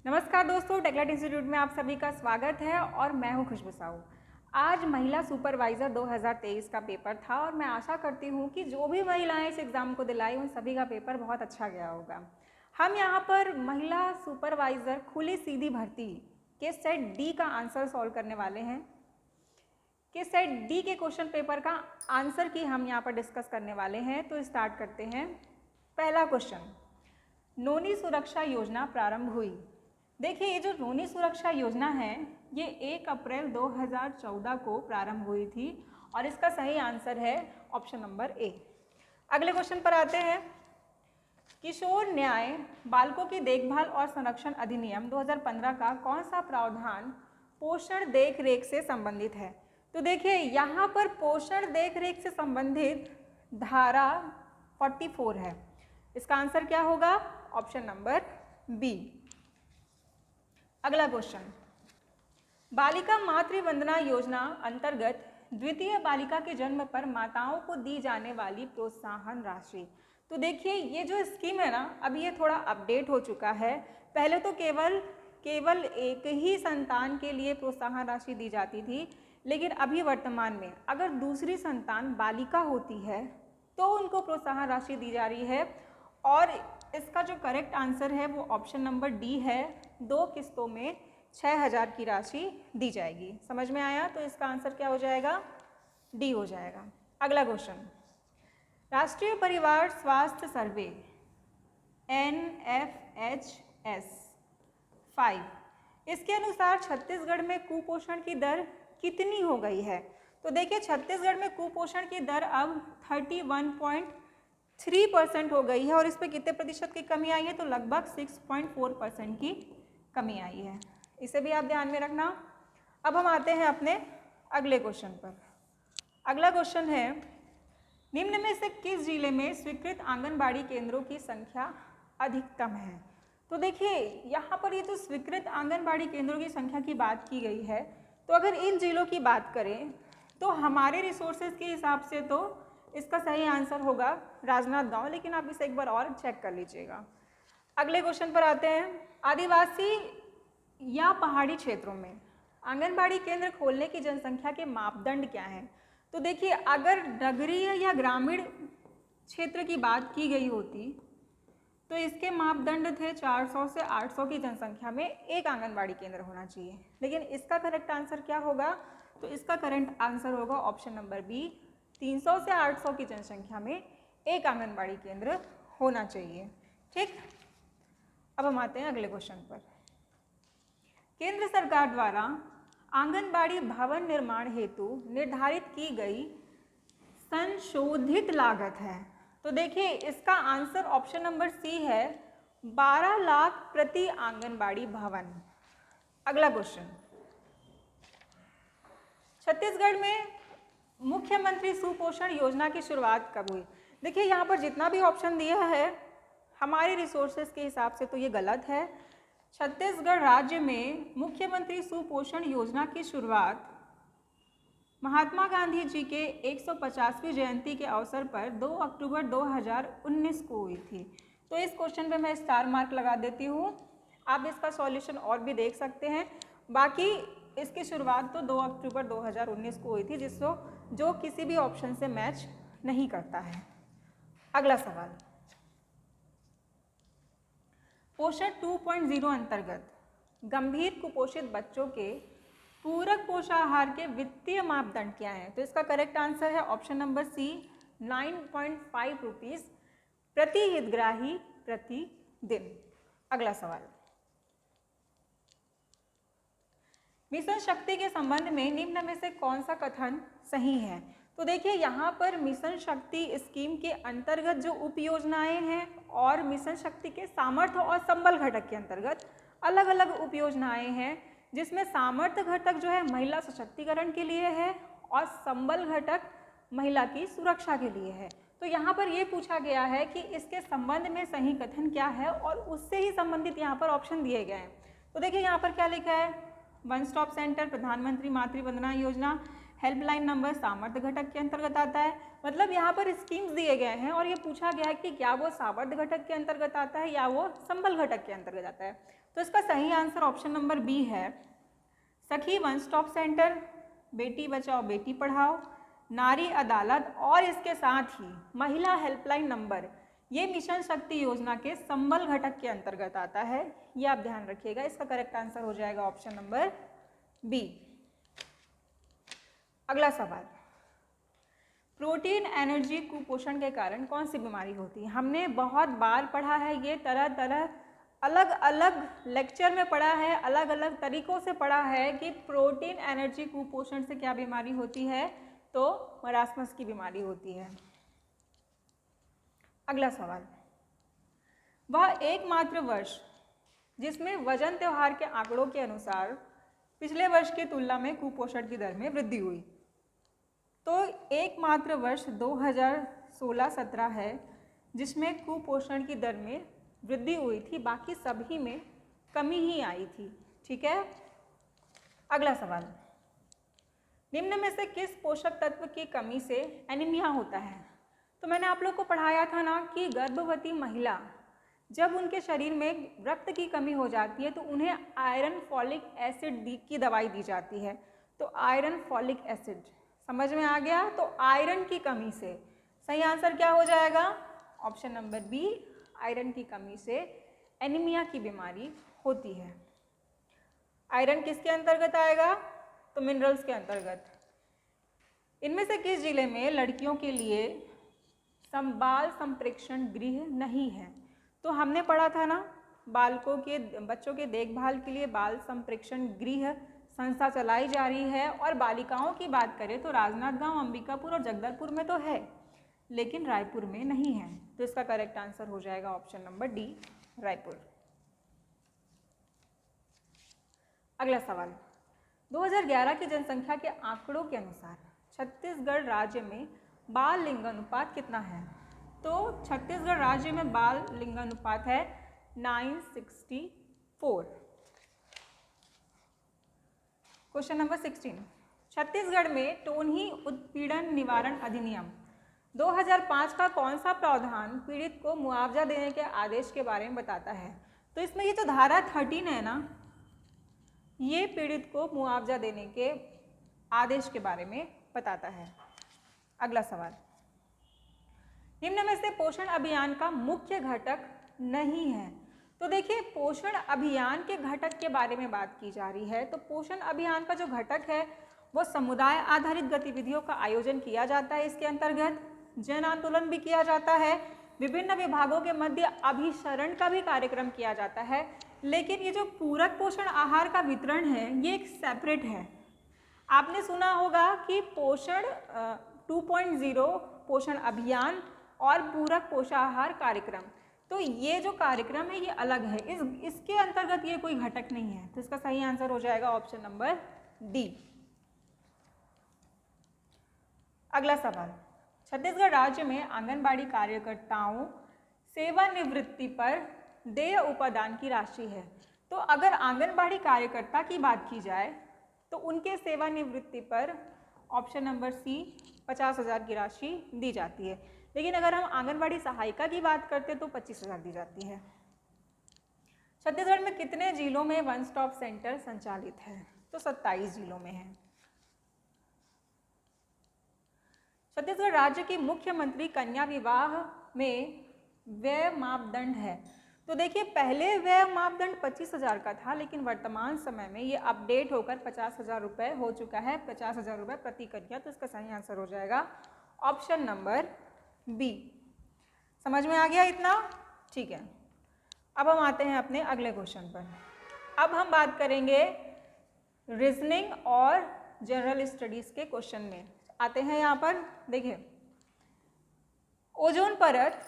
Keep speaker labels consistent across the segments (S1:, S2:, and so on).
S1: नमस्कार दोस्तों, टेकलेट इंस्टीट्यूट में आप सभी का स्वागत है और मैं हूं खुशबू साहू। आज महिला सुपरवाइज़र 2023 का पेपर था और मैं आशा करती हूं कि जो भी महिलाएं इस एग्ज़ाम को दिलाई उन सभी का पेपर बहुत अच्छा गया होगा। हम यहां पर महिला सुपरवाइज़र खुली सीधी भर्ती के सेट डी का आंसर सॉल्व करने वाले हैं। कि सेट डी के क्वेश्चन पेपर का आंसर की हम यहाँ पर डिस्कस करने वाले हैं। तो स्टार्ट करते हैं। पहला क्वेश्चन, नोनी सुरक्षा योजना प्रारंभ हुई। देखिए, ये जो नोनी सुरक्षा योजना है ये 1 अप्रैल 2014 को प्रारंभ हुई थी और इसका सही आंसर है ऑप्शन नंबर ए। अगले क्वेश्चन पर आते हैं। किशोर न्याय बालकों की देखभाल और संरक्षण अधिनियम 2015 का कौन सा प्रावधान पोषण देखरेख से संबंधित है? तो देखिए, यहाँ पर पोषण देखरेख से संबंधित धारा 44 है। इसका आंसर क्या होगा? Option number B. अगला क्वेश्चन, बालिका मातृ वंदना योजना अंतर्गत द्वितीय बालिका के जन्म पर माताओं को दी जाने वाली प्रोत्साहन राशि। तो देखिए, ये जो स्कीम है ना, अभी ये थोड़ा अपडेट हो चुका है। पहले तो केवल एक ही संतान के लिए प्रोत्साहन राशि दी जाती थी, लेकिन अभी वर्तमान में अगर दूसरी संतान बालिका होती है तो उनको प्रोत्साहन राशि दी जा रही है और इसका जो करेक्ट आंसर है वो ऑप्शन नंबर डी है। 2 किस्तों में 6000 की राशि दी जाएगी। समझ में आया? तो इसका आंसर क्या हो जाएगा? डी हो जाएगा। अगला क्वेश्चन, राष्ट्रीय परिवार स्वास्थ्य सर्वे NFHS 5, इसके अनुसार छत्तीसगढ़ में कुपोषण की दर कितनी हो गई है? तो देखिए, छत्तीसगढ़ में कुपोषण की दर अब 31.3% हो गई है और इस पर कितने प्रतिशत की कमी आई है? तो लगभग 6.4% की कमी आई है। इसे भी आप ध्यान में रखना। अब हम आते हैं अपने अगले क्वेश्चन पर। अगला क्वेश्चन है, निम्न में से किस जिले में स्वीकृत आंगनबाड़ी केंद्रों की संख्या अधिकतम है? तो देखिए, यहाँ पर ये जो स्वीकृत आंगनबाड़ी केंद्रों की संख्या की बात की गई है, तो अगर इन जिलों की बात करें तो हमारे रिसोर्सेज के हिसाब से तो इसका सही आंसर होगा राजनांदगांव, लेकिन आप इसे एक बार और चेक कर लीजिएगा। अगले क्वेश्चन पर आते हैं। आदिवासी या पहाड़ी क्षेत्रों में आंगनबाड़ी केंद्र खोलने की जनसंख्या के मापदंड क्या हैं? तो देखिए, अगर नगरीय या ग्रामीण क्षेत्र की बात की गई होती तो इसके मापदंड थे 400 से 800 की जनसंख्या में एक आंगनबाड़ी केंद्र होना चाहिए, लेकिन इसका करेक्ट आंसर क्या होगा? तो इसका करेक्ट आंसर होगा ऑप्शन नंबर बी। 300 से 800 की जनसंख्या में एक आंगनबाड़ी केंद्र होना चाहिए। ठीक, अब हम आते हैं अगले क्वेश्चन पर। केंद्र सरकार द्वारा आंगनबाड़ी भवन निर्माण हेतु निर्धारित की गई संशोधित लागत है। तो देखिए, इसका आंसर ऑप्शन नंबर सी है, 12 लाख प्रति आंगनबाड़ी भवन। अगला क्वेश्चन, छत्तीसगढ़ में मुख्यमंत्री सुपोषण योजना की शुरुआत कब हुई? देखिए, यहाँ पर जितना भी ऑप्शन दिया है हमारे रिसोर्सेज के हिसाब से तो ये गलत है। छत्तीसगढ़ राज्य में मुख्यमंत्री सुपोषण योजना की शुरुआत महात्मा गांधी जी के 150वीं जयंती के अवसर पर 2 अक्टूबर 2019 को हुई थी। तो इस क्वेश्चन पे मैं स्टार मार्क लगा देती हूँ। आप इसका सॉल्यूशन और भी देख सकते हैं। बाकी इसकी शुरुआत तो 2 अक्टूबर 2019 को हुई थी, जो किसी भी ऑप्शन से मैच नहीं करता है। अगला सवाल, पोषण 2.0 अंतर्गत गंभीर कुपोषित बच्चों के पूरक पोषाहार के वित्तीय मापदंड क्या है? तो इसका करेक्ट आंसर है ऑप्शन नंबर सी, 9.5 रुपीज़ प्रति हितग्राही प्रति दिन। अगला सवाल, मिशन शक्ति के संबंध में निम्न में से कौन सा कथन सही है? तो देखिए, यहाँ पर मिशन शक्ति स्कीम के अंतर्गत जो उप योजनाएं हैं और मिशन शक्ति के सामर्थ्य और संबल घटक के अंतर्गत अलग अलग उप योजनाएं हैं, जिसमें सामर्थ्य घटक जो है महिला सशक्तिकरण के लिए है और संबल घटक महिला की सुरक्षा के लिए है। तो यहाँ पर ये पूछा गया है कि इसके संबंध में सही कथन क्या है और उससे ही संबंधित यहाँ पर ऑप्शन दिए गए हैं। तो देखिए, यहाँ पर क्या लिखा है? 1 स्टॉप सेंटर, प्रधानमंत्री मातृ वंदना योजना, हेल्पलाइन नंबर सामर्थ्य घटक के अंतर्गत आता है। मतलब यहाँ पर स्कीम्स दिए गए हैं और ये पूछा गया है कि क्या वो सामर्थ्य घटक के अंतर्गत आता है या वो संबल घटक के अंतर्गत आता है। तो इसका सही आंसर ऑप्शन नंबर बी है। सखी one stop centre, Beti Bachao Beti Padhao, नारी अदालत और इसके साथ ही महिला हेल्पलाइन नंबर, ये मिशन शक्ति योजना के संबल घटक के अंतर्गत आता है। ये आप ध्यान रखिएगा। इसका करेक्ट आंसर हो जाएगा ऑप्शन नंबर बी। अगला सवाल, प्रोटीन एनर्जी कुपोषण के कारण कौन सी बीमारी होती है? हमने बहुत बार पढ़ा है, ये तरह तरह अलग अलग लेक्चर में पढ़ा है, अलग अलग तरीकों से पढ़ा है कि प्रोटीन एनर्जी कुपोषण से क्या बीमारी होती है, तो मरासमस की बीमारी होती है। अगला सवाल, वह एकमात्र वर्ष जिसमें वजन त्योहार के आंकड़ों के अनुसार पिछले वर्ष की तुलना में कुपोषण की दर में वृद्धि हुई। तो एकमात्र वर्ष 2016-17 है जिसमें कुपोषण की दर में वृद्धि हुई थी, बाकी सभी में कमी ही आई थी। ठीक है। अगला सवाल, निम्न में से किस पोषक तत्व की कमी से एनीमिया होता है? तो मैंने आप लोग को पढ़ाया था ना कि गर्भवती महिला जब उनके शरीर में रक्त की कमी हो जाती है तो उन्हें आयरन फॉलिक एसिड की दवाई दी जाती है। तो आयरन फॉलिक एसिड, समझ में आ गया? तो आयरन की कमी से सही आंसर क्या हो जाएगा? ऑप्शन नंबर बी, आयरन की कमी से एनीमिया की बीमारी होती है। आयरन किसके अंतर्गत आएगा? तो मिनरल्स के अंतर्गत। इनमें से किस जिले में लड़कियों के लिए बाल संप्रेक्षण गृह नहीं है? तो हमने पढ़ा था ना, बच्चों के देखभाल के लिए बाल संप्रेक्षण गृह संस्था चलाई जा रही है। और बालिकाओं की बात करें तो राजनांदगांव, अंबिकापुर और जगदलपुर में तो है, लेकिन रायपुर में नहीं है। तो इसका करेक्ट आंसर हो जाएगा ऑप्शन नंबर डी, रायपुर। अगला सवाल, 2011 की जनसंख्या के आंकड़ों के अनुसार छत्तीसगढ़ राज्य में बाल लिंगानुपात कितना है? तो छत्तीसगढ़ राज्य में बाल लिंगानुपात है 964। क्वेश्चन नंबर 16, छत्तीसगढ़ में टोनही उत्पीड़न निवारण अधिनियम 2005 का कौन सा प्रावधान पीड़ित को मुआवजा देने के आदेश के बारे में बताता है? तो इसमें ये जो धारा 13 है ना, ये पीड़ित को मुआवजा देने के आदेश के बारे में बताता है। अगला सवाल, निम्न में से पोषण अभियान का मुख्य घटक नहीं है? तो देखिए, पोषण अभियान के घटक के बारे में बात की जा रही है। तो पोषण अभियान का जो घटक है वो समुदाय आधारित गतिविधियों का आयोजन किया जाता है। इसके अंतर्गत जन आंदोलन भी किया जाता है, विभिन्न विभागों के मध्य अभिसरण का भी कार्यक्रम किया जाता है। लेकिन ये जो पूरक पोषण आहार का वितरण है ये एक सेपरेट है। आपने सुना होगा कि पोषण 2.0 पोषण अभियान और पूरक पोषाहार कार्यक्रम, तो ये जो कार्यक्रम है ये अलग है, इसके अंतर्गत ये कोई घटक नहीं है। तो इसका सही आंसर हो जाएगा ऑप्शन नंबर डी। अगला सवाल, छत्तीसगढ़ राज्य में आंगनबाड़ी कार्यकर्ताओं सेवानिवृत्ति पर देय उपादान की राशि है। तो अगर आंगनबाड़ी कार्यकर्ता की बात की जाए तो उनके सेवानिवृत्ति पर ऑप्शन नंबर सी 50,000 की राशि दी जाती है। लेकिन अगर हम आंगनबाड़ी सहायिका की बात करते तो 25,000 दी जाती है। छत्तीसगढ़ में कितने जिलों में वन स्टॉप सेंटर संचालित है? तो 27 जिलों में है। छत्तीसगढ़ राज्य की मुख्यमंत्री कन्या विवाह में व्यय मापदंड है। तो देखिए, पहले व्यय मापदंड 25,000 का था, लेकिन वर्तमान समय में ये अपडेट होकर 50,000 रुपये हो चुका है, 50,000 रुपये प्रति कन्या। तो इसका सही आंसर हो जाएगा ऑप्शन नंबर बी। समझ में आ गया इतना? ठीक है। अब हम आते हैं अपने अगले क्वेश्चन पर। अब हम बात करेंगे रीजनिंग और जनरल स्टडीज के क्वेश्चन में। आते हैं यहाँ पर, देखिए, ओजोन परत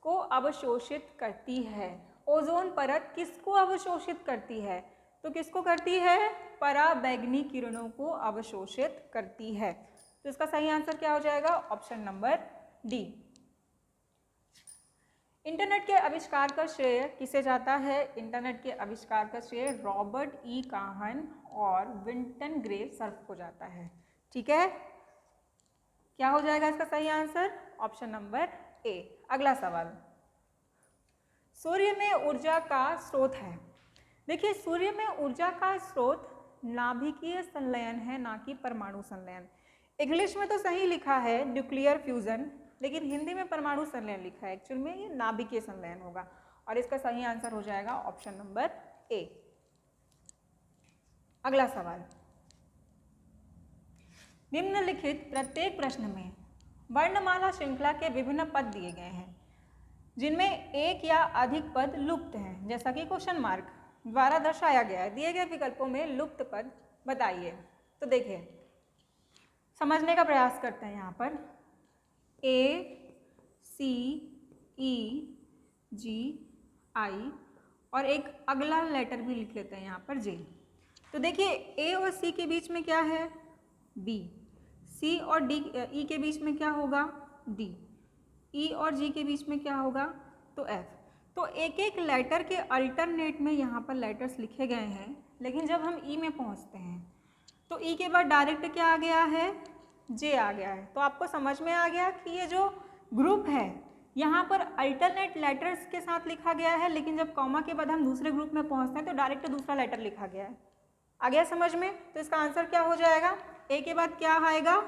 S1: को अवशोषित करती है। ओजोन परत किसको अवशोषित करती है? तो किसको करती है? पराबैंगनी किरणों को अवशोषित करती है। तो इसका सही आंसर क्या हो जाएगा? Option number D. इंटरनेट के आविष्कार का श्रेय किसे जाता है? इंटरनेट के आविष्कार का श्रेय रॉबर्ट ई काहन और विंटन ग्रे सर्फ को जाता है। ठीक है, क्या हो जाएगा इसका सही आंसर? Option number A. अगला सवाल, सूर्य में ऊर्जा का स्रोत है देखिए सूर्य में ऊर्जा का स्रोत नाभिकीय संलयन है, ना कि परमाणु संलयन। इंग्लिश में तो सही लिखा है न्यूक्लियर फ्यूजन, लेकिन हिंदी में परमाणु संलयन लिखा है। एक्चुअल में ये नाभिकीय संलयन होगा और इसका सही आंसर हो जाएगा ऑप्शन नंबर ए। अगला सवाल, निम्नलिखित प्रत्येक प्रश्न में वर्णमाला श्रृंखला के विभिन्न पद दिए गए हैं जिनमें एक या अधिक पद लुप्त हैं, जैसा कि क्वेश्चन मार्क द्वारा दर्शाया गया है। दिए गए विकल्पों में लुप्त पद बताइए। तो देखिए समझने का प्रयास करते हैं। यहाँ पर ए, सी, ई, जी, आई और एक अगला लेटर भी लिख लेते हैं यहाँ पर जे। तो देखिए ए और सी के बीच में क्या है, बी। सी और डी, ई के बीच में क्या होगा, डी। ई और जी के बीच में क्या होगा, तो एफ। तो एक एक लेटर के अल्टरनेट में यहाँ पर लेटर्स लिखे गए हैं, लेकिन जब हम ई में पहुँचते हैं तो ई के बाद डायरेक्ट क्या आ गया है, जे आ गया है। तो आपको समझ में आ गया कि ये जो ग्रुप है यहाँ पर अल्टरनेट लेटर्स के साथ लिखा गया है, लेकिन जब कॉमा के बाद हम दूसरे ग्रुप में पहुँचते हैं तो डायरेक्ट दूसरा लेटर लिखा गया है। आ गया समझ में? तो इसका आंसर क्या हो जाएगा, ए के बाद क्या आएगा,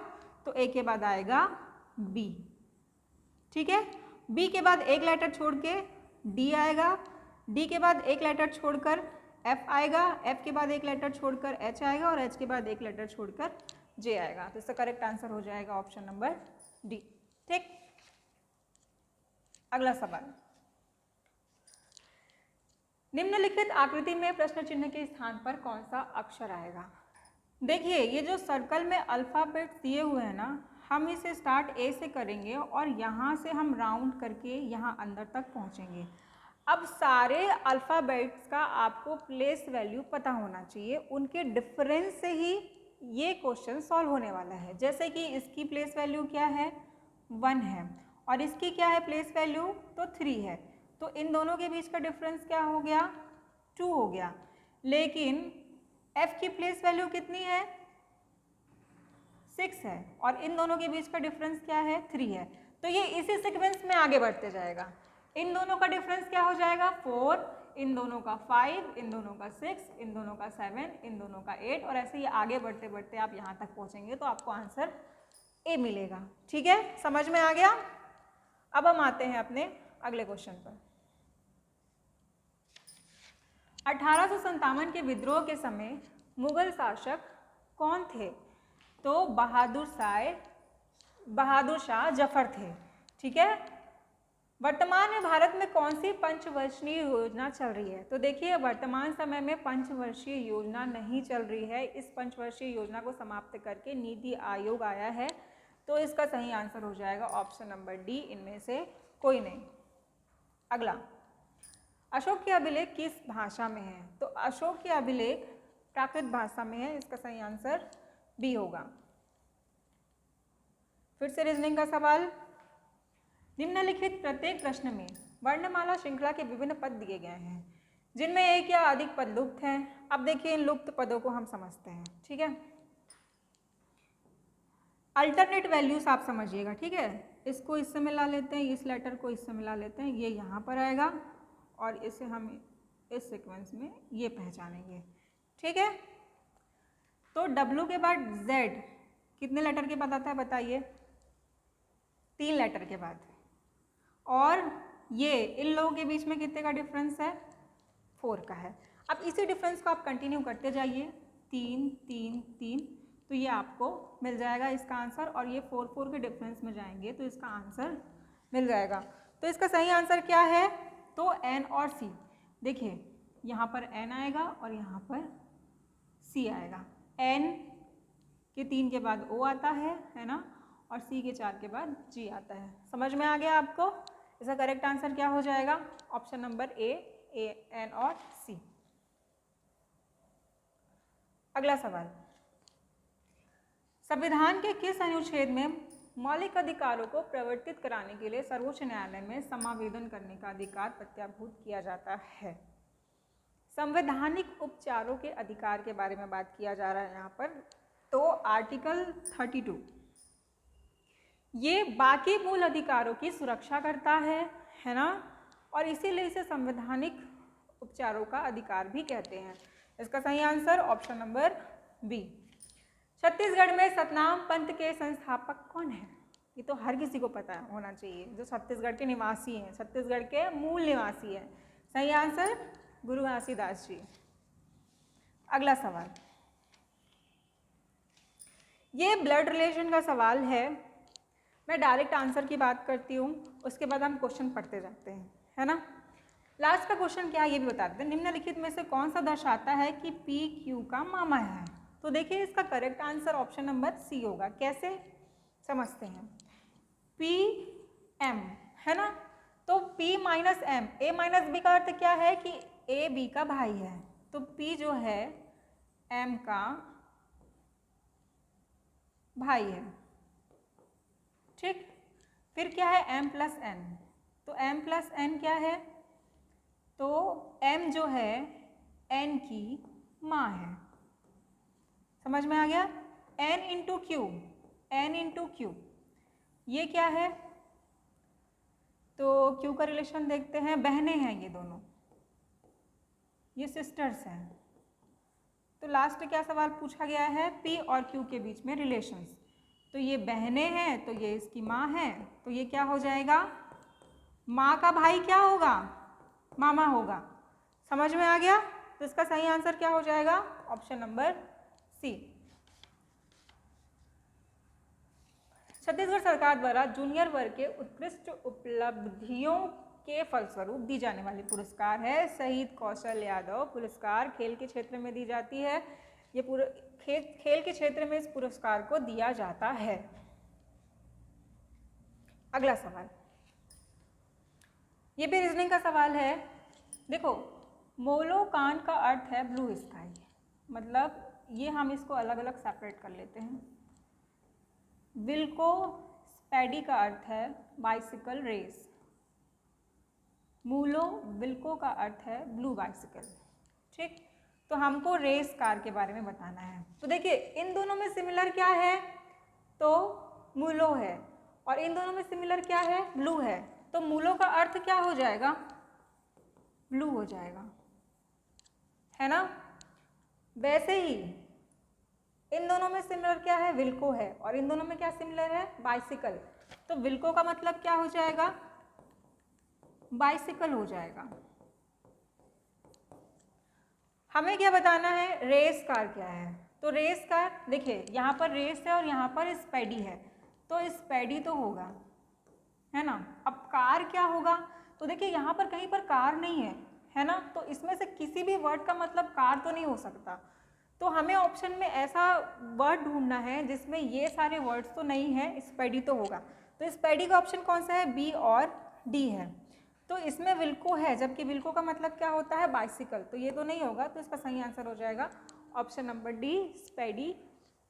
S1: तो ए के बाद आएगा बी। ठीक है, बी के बाद एक लेटर छोड़ के डी आएगा, डी के बाद एक लेटर छोड़कर एफ आएगा, एफ के बाद एक लेटर छोड़कर एच आएगा और एच के बाद एक लेटर छोड़कर जे आएगा। तो इसका करेक्ट आंसर हो जाएगा ऑप्शन नंबर डी। ठीक, अगला सवाल, निम्नलिखित आकृति में प्रश्न चिन्ह के स्थान पर कौन सा अक्षर आएगा। देखिए ये जो सर्कल में अल्फाबेट दिए हुए हैं ना, हम इसे स्टार्ट ए से करेंगे और यहाँ से हम राउंड करके यहाँ अंदर तक पहुँचेंगे। अब सारे अल्फ़ाबेट्स का आपको प्लेस वैल्यू पता होना चाहिए, उनके डिफरेंस से ही ये क्वेश्चन सॉल्व होने वाला है। जैसे कि इसकी प्लेस वैल्यू क्या है, 1 है और इसकी क्या है प्लेस वैल्यू, तो 3 है। तो इन दोनों के बीच का डिफरेंस क्या हो गया, 2 हो गया। लेकिन f की प्लेस वैल्यू कितनी है, 6 है और इन दोनों के बीच का डिफरेंस क्या है, 3 है। तो ये इसी सीक्वेंस में आगे बढ़ते जाएगा। इन दोनों का डिफरेंस क्या हो जाएगा, 4, इन दोनों का 5, इन दोनों का 6, इन दोनों का 7, इन दोनों का 8 और ऐसे ही आगे बढ़ते बढ़ते आप यहाँ तक पहुँचेंगे तो आपको आंसर ए मिलेगा। ठीक है, समझ में आ गया। अब हम आते हैं अपने अगले क्वेश्चन पर। 1857 के विद्रोह के समय मुगल शासक कौन थे, तो बहादुर शाह जफर थे। ठीक है, वर्तमान में भारत में कौन सी पंचवर्षीय योजना चल रही है। तो देखिए वर्तमान समय में पंचवर्षीय योजना नहीं चल रही है, इस पंचवर्षीय योजना को समाप्त करके नीति आयोग आया है। तो इसका सही आंसर हो जाएगा ऑप्शन नंबर डी, इनमें से कोई नहीं। अगला, अशोक के अभिलेख किस भाषा में है, तो अशोक के अभिलेख प्राकृत भाषा में है, इसका सही आंसर बी होगा। फिर से रीजनिंग का सवाल, निम्नलिखित प्रत्येक प्रश्न में वर्णमाला श्रृंखला के विभिन्न पद दिए गए हैं जिनमें एक या अधिक पद लुप्त हैं। अब देखिए इन लुप्त पदों को हम समझते हैं। ठीक है, अल्टरनेट वैल्यूज आप समझिएगा। ठीक है, इसको इससे मिला लेते हैं, इस लेटर को इससे मिला लेते हैं, ये यहाँ पर आएगा और इसे हम इस सीक्वेंस में ये पहचानेंगे। ठीक है, तो W के बाद Z कितने लेटर के बाद आता है बताइए, 3 लेटर के बाद। और ये इन लोगों के बीच में कितने का डिफरेंस है, 4 का है। अब इसी डिफरेंस को आप कंटिन्यू करते जाइए, 3 3 3, तो ये आपको मिल जाएगा इसका आंसर। और ये 4 4 के डिफरेंस में जाएंगे तो इसका आंसर मिल जाएगा। तो इसका सही आंसर क्या है, तो N और C। देखिए यहाँ पर N आएगा और यहाँ पर C आएगा। N के 3 के बाद O आता है ना, और C के 4 के बाद G आता है। समझ में आ गया आपको। इसका करेक्ट आंसर क्या हो जाएगा, ऑप्शन नंबर ए, N और C। अगला सवाल, संविधान के किस अनुच्छेद में मौलिक अधिकारों को प्रवर्तित कराने के लिए सर्वोच्च न्यायालय में समावेदन करने का अधिकार प्रत्याभूत किया जाता है। संवैधानिक उपचारों के अधिकार के बारे में बात किया जा रहा है यहाँ पर। तो आर्टिकल 32 ये बाकी मूल अधिकारों की सुरक्षा करता है ना, और इसीलिए इसे संवैधानिक उपचारों का अधिकार भी कहते हैं। इसका सही answer option number B. Chhattisgarh में सतनाम पंथ के संस्थापक कौन है? ये तो हर किसी को पता होना चाहिए, जो छत्तीसगढ़ के निवासी हैं, छत्तीसगढ़ के मूल निवासी हैं। सही आंसर गुरु घासीदास जी। अगला सवाल, ये ब्लड रिलेशन का सवाल है। मैं डायरेक्ट आंसर की बात करती हूँ, उसके बाद हम क्वेश्चन पढ़ते जाते हैं, है ना। लास्ट का क्वेश्चन क्या है ये भी बता देते हैं। निम्नलिखित में से कौन सा दर्शाता है कि पी क्यू का मामा है? तो देखिए इसका correct answer option number C होगा। कैसे समझते हैं, पी एम है ना, तो P माइनस एम, ए माइनस बी का अर्थ क्या है कि ए बी का भाई है, तो P जो है M का भाई है, ठीक। फिर क्या है M प्लस N, तो M प्लस N क्या है, तो M जो है N की माँ है। समझ में आ गया। N into Q, N into Q ये क्या है, तो क्यू का रिलेशन देखते हैं, बहनें हैं ये दोनों, ये सिस्टर्स हैं। तो लास्ट क्या सवाल पूछा गया है, पी और क्यू के बीच में रिलेशंस, तो ये बहनें हैं तो ये इसकी माँ है, तो ये क्या हो जाएगा, माँ का भाई क्या होगा, मामा होगा। समझ में आ गया। तो इसका सही आंसर क्या हो जाएगा, ऑप्शन नंबर सी। छत्तीसगढ़ सरकार द्वारा जूनियर वर्ग के उत्कृष्ट उपलब्धियों के फलस्वरूप दी जाने वाली पुरस्कार है शहीद कौशल यादव पुरस्कार। खेल के क्षेत्र में दी जाती है। ये पूरे खेल के क्षेत्र में इस पुरस्कार को दिया जाता है। अगला सवाल, ये भी रीजनिंग का सवाल है। देखो, मोलोकान का अर्थ है ब्लू स्काई, मतलब ये हम इसको अलग अलग सेपरेट कर लेते हैं। विल्को स्पैडी का अर्थ है बाइसिकल रेस, मूलो विल्को का अर्थ है ब्लू बाइसिकल, ठीक। तो हमको रेस कार के बारे में बताना है। तो देखिए इन दोनों में सिमिलर क्या है, तो मूलो है, और इन दोनों में सिमिलर क्या है, ब्लू है, तो मूलो का अर्थ क्या हो जाएगा, ब्लू हो जाएगा, है ना। वैसे ही इन दोनों में सिमिलर क्या है, विल्को है, और इन दोनों में क्या सिमिलर है, बाइसिकल। तो विल्को का मतलब क्या हो जाएगा, बाइसिकल हो जाएगा। हमें क्या बताना है, रेस कार क्या है। तो रेस कार, देखिए यहाँ पर रेस है और यहाँ पर स्पैडी है, तो स्पैडी तो होगा, है ना। अब कार क्या होगा, तो देखिए यहाँ पर कहीं पर कार नहीं है ना, तो इसमें से किसी भी वर्ड का मतलब कार तो नहीं हो सकता। तो हमें ऑप्शन में ऐसा वर्ड ढूंढना है जिसमें ये सारे वर्ड्स तो नहीं है, स्पैडी तो होगा। तो स्पैडी का ऑप्शन कौन सा है, बी और डी है। तो इसमें विल्को है, जबकि विल्को का मतलब क्या होता है, बाइसिकल, तो ये तो नहीं होगा। तो इसका सही आंसर हो जाएगा ऑप्शन नंबर डी, स्पैडी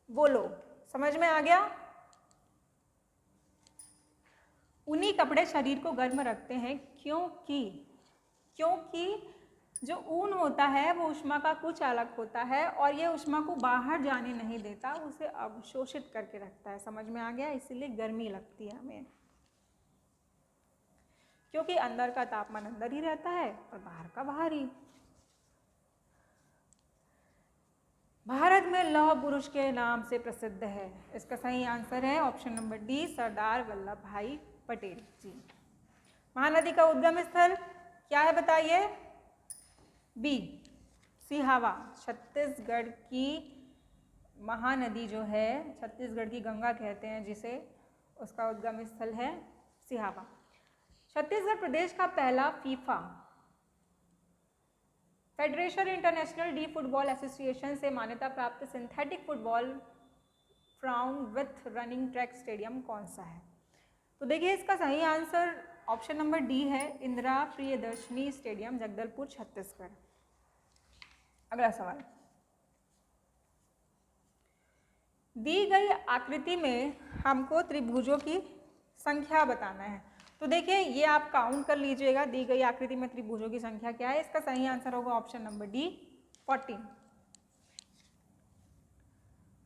S1: वोलो। समझ में आ गया। ऊनी कपड़े शरीर को गर्म रखते हैं क्योंकि जो ऊन होता है वो ऊष्मा का कुचालक होता है और ये ऊष्मा को बाहर जाने नहीं देता, उसे अवशोषित करके रखता है। समझ में आ गया, इसीलिए गर्मी लगती है हमें, क्योंकि अंदर का तापमान अंदर ही रहता है और बाहर का बाहर ही। भारत में लौह पुरुष के नाम से प्रसिद्ध है। इसका सही आंसर है option number D, Sardar Vallabh भाई पटेल जी। महानदी का उद्गम स्थल क्या है बताइए, बी, सिहावा। छत्तीसगढ़ की महानदी जो है, छत्तीसगढ़ की गंगा कहते हैं जिसे, उसका उद्गम स्थल है सिहावा। छत्तीसगढ़ प्रदेश का पहला FIFA federation international D football association से मान्यता प्राप्त synthetic football ground with running track stadium कौन सा है। तो देखिए इसका सही आंसर ऑप्शन नंबर डी है, इंदिरा प्रियदर्शनी स्टेडियम, जगदलपुर, छत्तीसगढ़। अगला सवाल, दी गई आकृति में हमको त्रिभुजों की संख्या बताना है। तो देखिए ये आप काउंट कर लीजिएगा, दी गई आकृति में त्रिभुजों की संख्या क्या है। इसका सही आंसर होगा ऑप्शन नंबर डी, 14।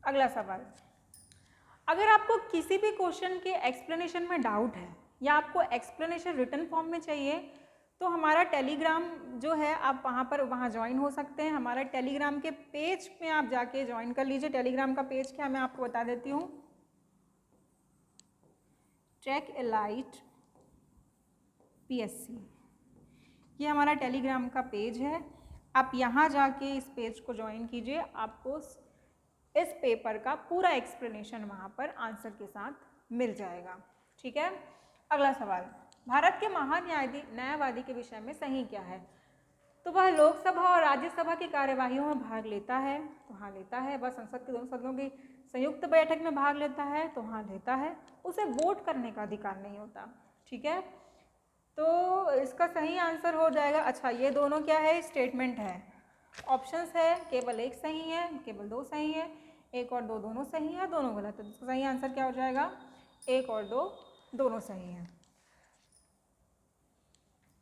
S1: अगला सवाल, अगर आपको किसी भी क्वेश्चन के एक्सप्लेनेशन में डाउट है या आपको एक्सप्लेनेशन रिटन फॉर्म में चाहिए, तो हमारा टेलीग्राम जो है आप वहाँ ज्वाइन हो सकते हैं। हमारा टेलीग्राम के पेज में आप जाके ज्वाइन कर लीजिए। टेलीग्राम का पेज क्या मैं आपको बता देती हूँ, ट्रैक एलाइट PSC, ये हमारा टेलीग्राम का पेज है। आप यहाँ जाके इस पेज को ज्वाइन कीजिए, आपको इस पेपर का पूरा एक्सप्लेनेशन वहाँ पर आंसर के साथ मिल जाएगा। ठीक है। अगला सवाल, भारत के महान न्यायवादी के विषय में सही क्या है? तो वह लोकसभा और राज्यसभा की कार्यवाहियों में भाग लेता है, तो हाँ लेता है। वह संसद के दोनों सदनों की संयुक्त बैठक में भाग लेता है, तो हाँ लेता है। उसे वोट करने का अधिकार नहीं होता। ठीक है, तो इसका सही आंसर हो जाएगा, अच्छा ये दोनों क्या है, स्टेटमेंट है। ऑप्शंस है, केवल एक सही है, केवल दो सही है, एक और दो दोनों सही है, दोनों गलत है। तो इसका सही आंसर क्या हो जाएगा, एक और दो दोनों सही है।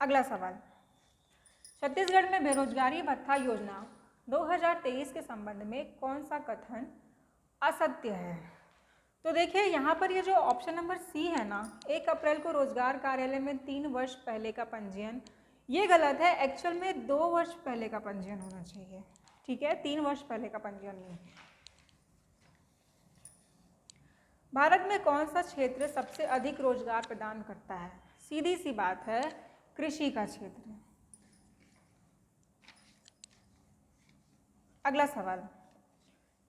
S1: अगला सवाल, छत्तीसगढ़ में बेरोजगारी भत्ता योजना 2023 के संबंध में कौन सा कथन असत्य है? तो देखिए यहाँ पर ये जो ऑप्शन नंबर सी है ना, 1 अप्रैल को रोजगार कार्यालय में 3 वर्ष पहले का पंजीयन, ये गलत है। एक्चुअल में 2 वर्ष पहले का पंजीयन होना चाहिए। ठीक है, 3 वर्ष पहले का पंजीयन नहीं। भारत में कौन सा क्षेत्र सबसे अधिक रोजगार प्रदान करता है? सीधी सी बात है, कृषि का क्षेत्र। अगला सवाल,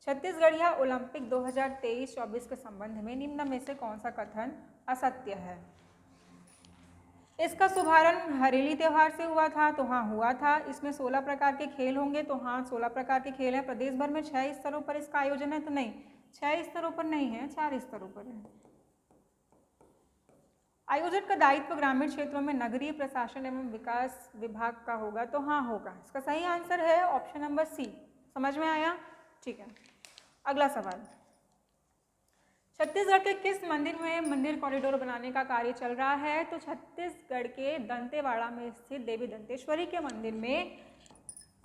S1: छत्तीसगढ़िया ओलंपिक 2023-24 के संबंध में निम्न में से कौन सा कथन असत्य है? इसका शुभारंभ हरेली त्यौहार से हुआ था, तो हाँ हुआ था। इसमें 16 प्रकार के खेल होंगे, तो हाँ 16 प्रकार के खेल हैं। प्रदेश भर में 6 स्तरों पर इसका आयोजन है, तो नहीं, 6 स्तरों पर नहीं है, 4 स्तरों पर है। आयोजन का दायित्व ग्रामीण क्षेत्रों में नगरीय प्रशासन एवं विकास विभाग का होगा, तो हाँ होगा। इसका सही आंसर है ऑप्शन नंबर सी। समझ में आया? ठीक है। अगला सवाल, छत्तीसगढ़ के किस मंदिर में मंदिर कॉरिडोर बनाने का कार्य चल रहा है? तो छत्तीसगढ़ के दंतेवाड़ा में स्थित देवी दंतेश्वरी के मंदिर में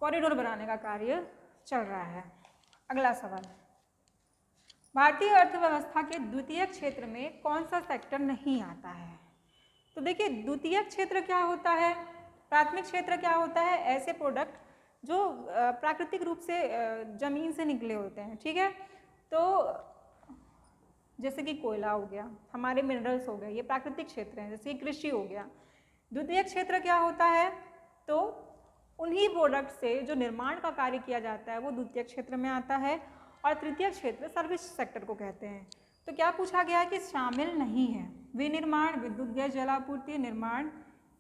S1: कॉरिडोर बनाने का कार्य चल रहा है। अगला सवाल, भारतीय अर्थव्यवस्था के द्वितीय क्षेत्र में कौन सा सेक्टर नहीं आता है? तो देखिए द्वितीय क्षेत्र क्या होता है, प्राथमिक क्षेत्र क्या होता है? ऐसे प्रोडक्ट जो प्राकृतिक रूप से जमीन से निकले होते हैं। ठीक है, तो जैसे कि कोयला हो गया, हमारे मिनरल्स हो गए, ये प्राकृतिक क्षेत्र हैं। जैसे कृषि हो गया। द्वितीय क्षेत्र क्या होता है? तो उन्हीं प्रोडक्ट से जो निर्माण का कार्य किया जाता है वो द्वितीय क्षेत्र में आता है। और तृतीय क्षेत्र सर्विस सेक्टर को कहते हैं। तो क्या पूछा गया है कि शामिल नहीं है विनिर्माण, विद्युत गैस जलापूर्ति, निर्माण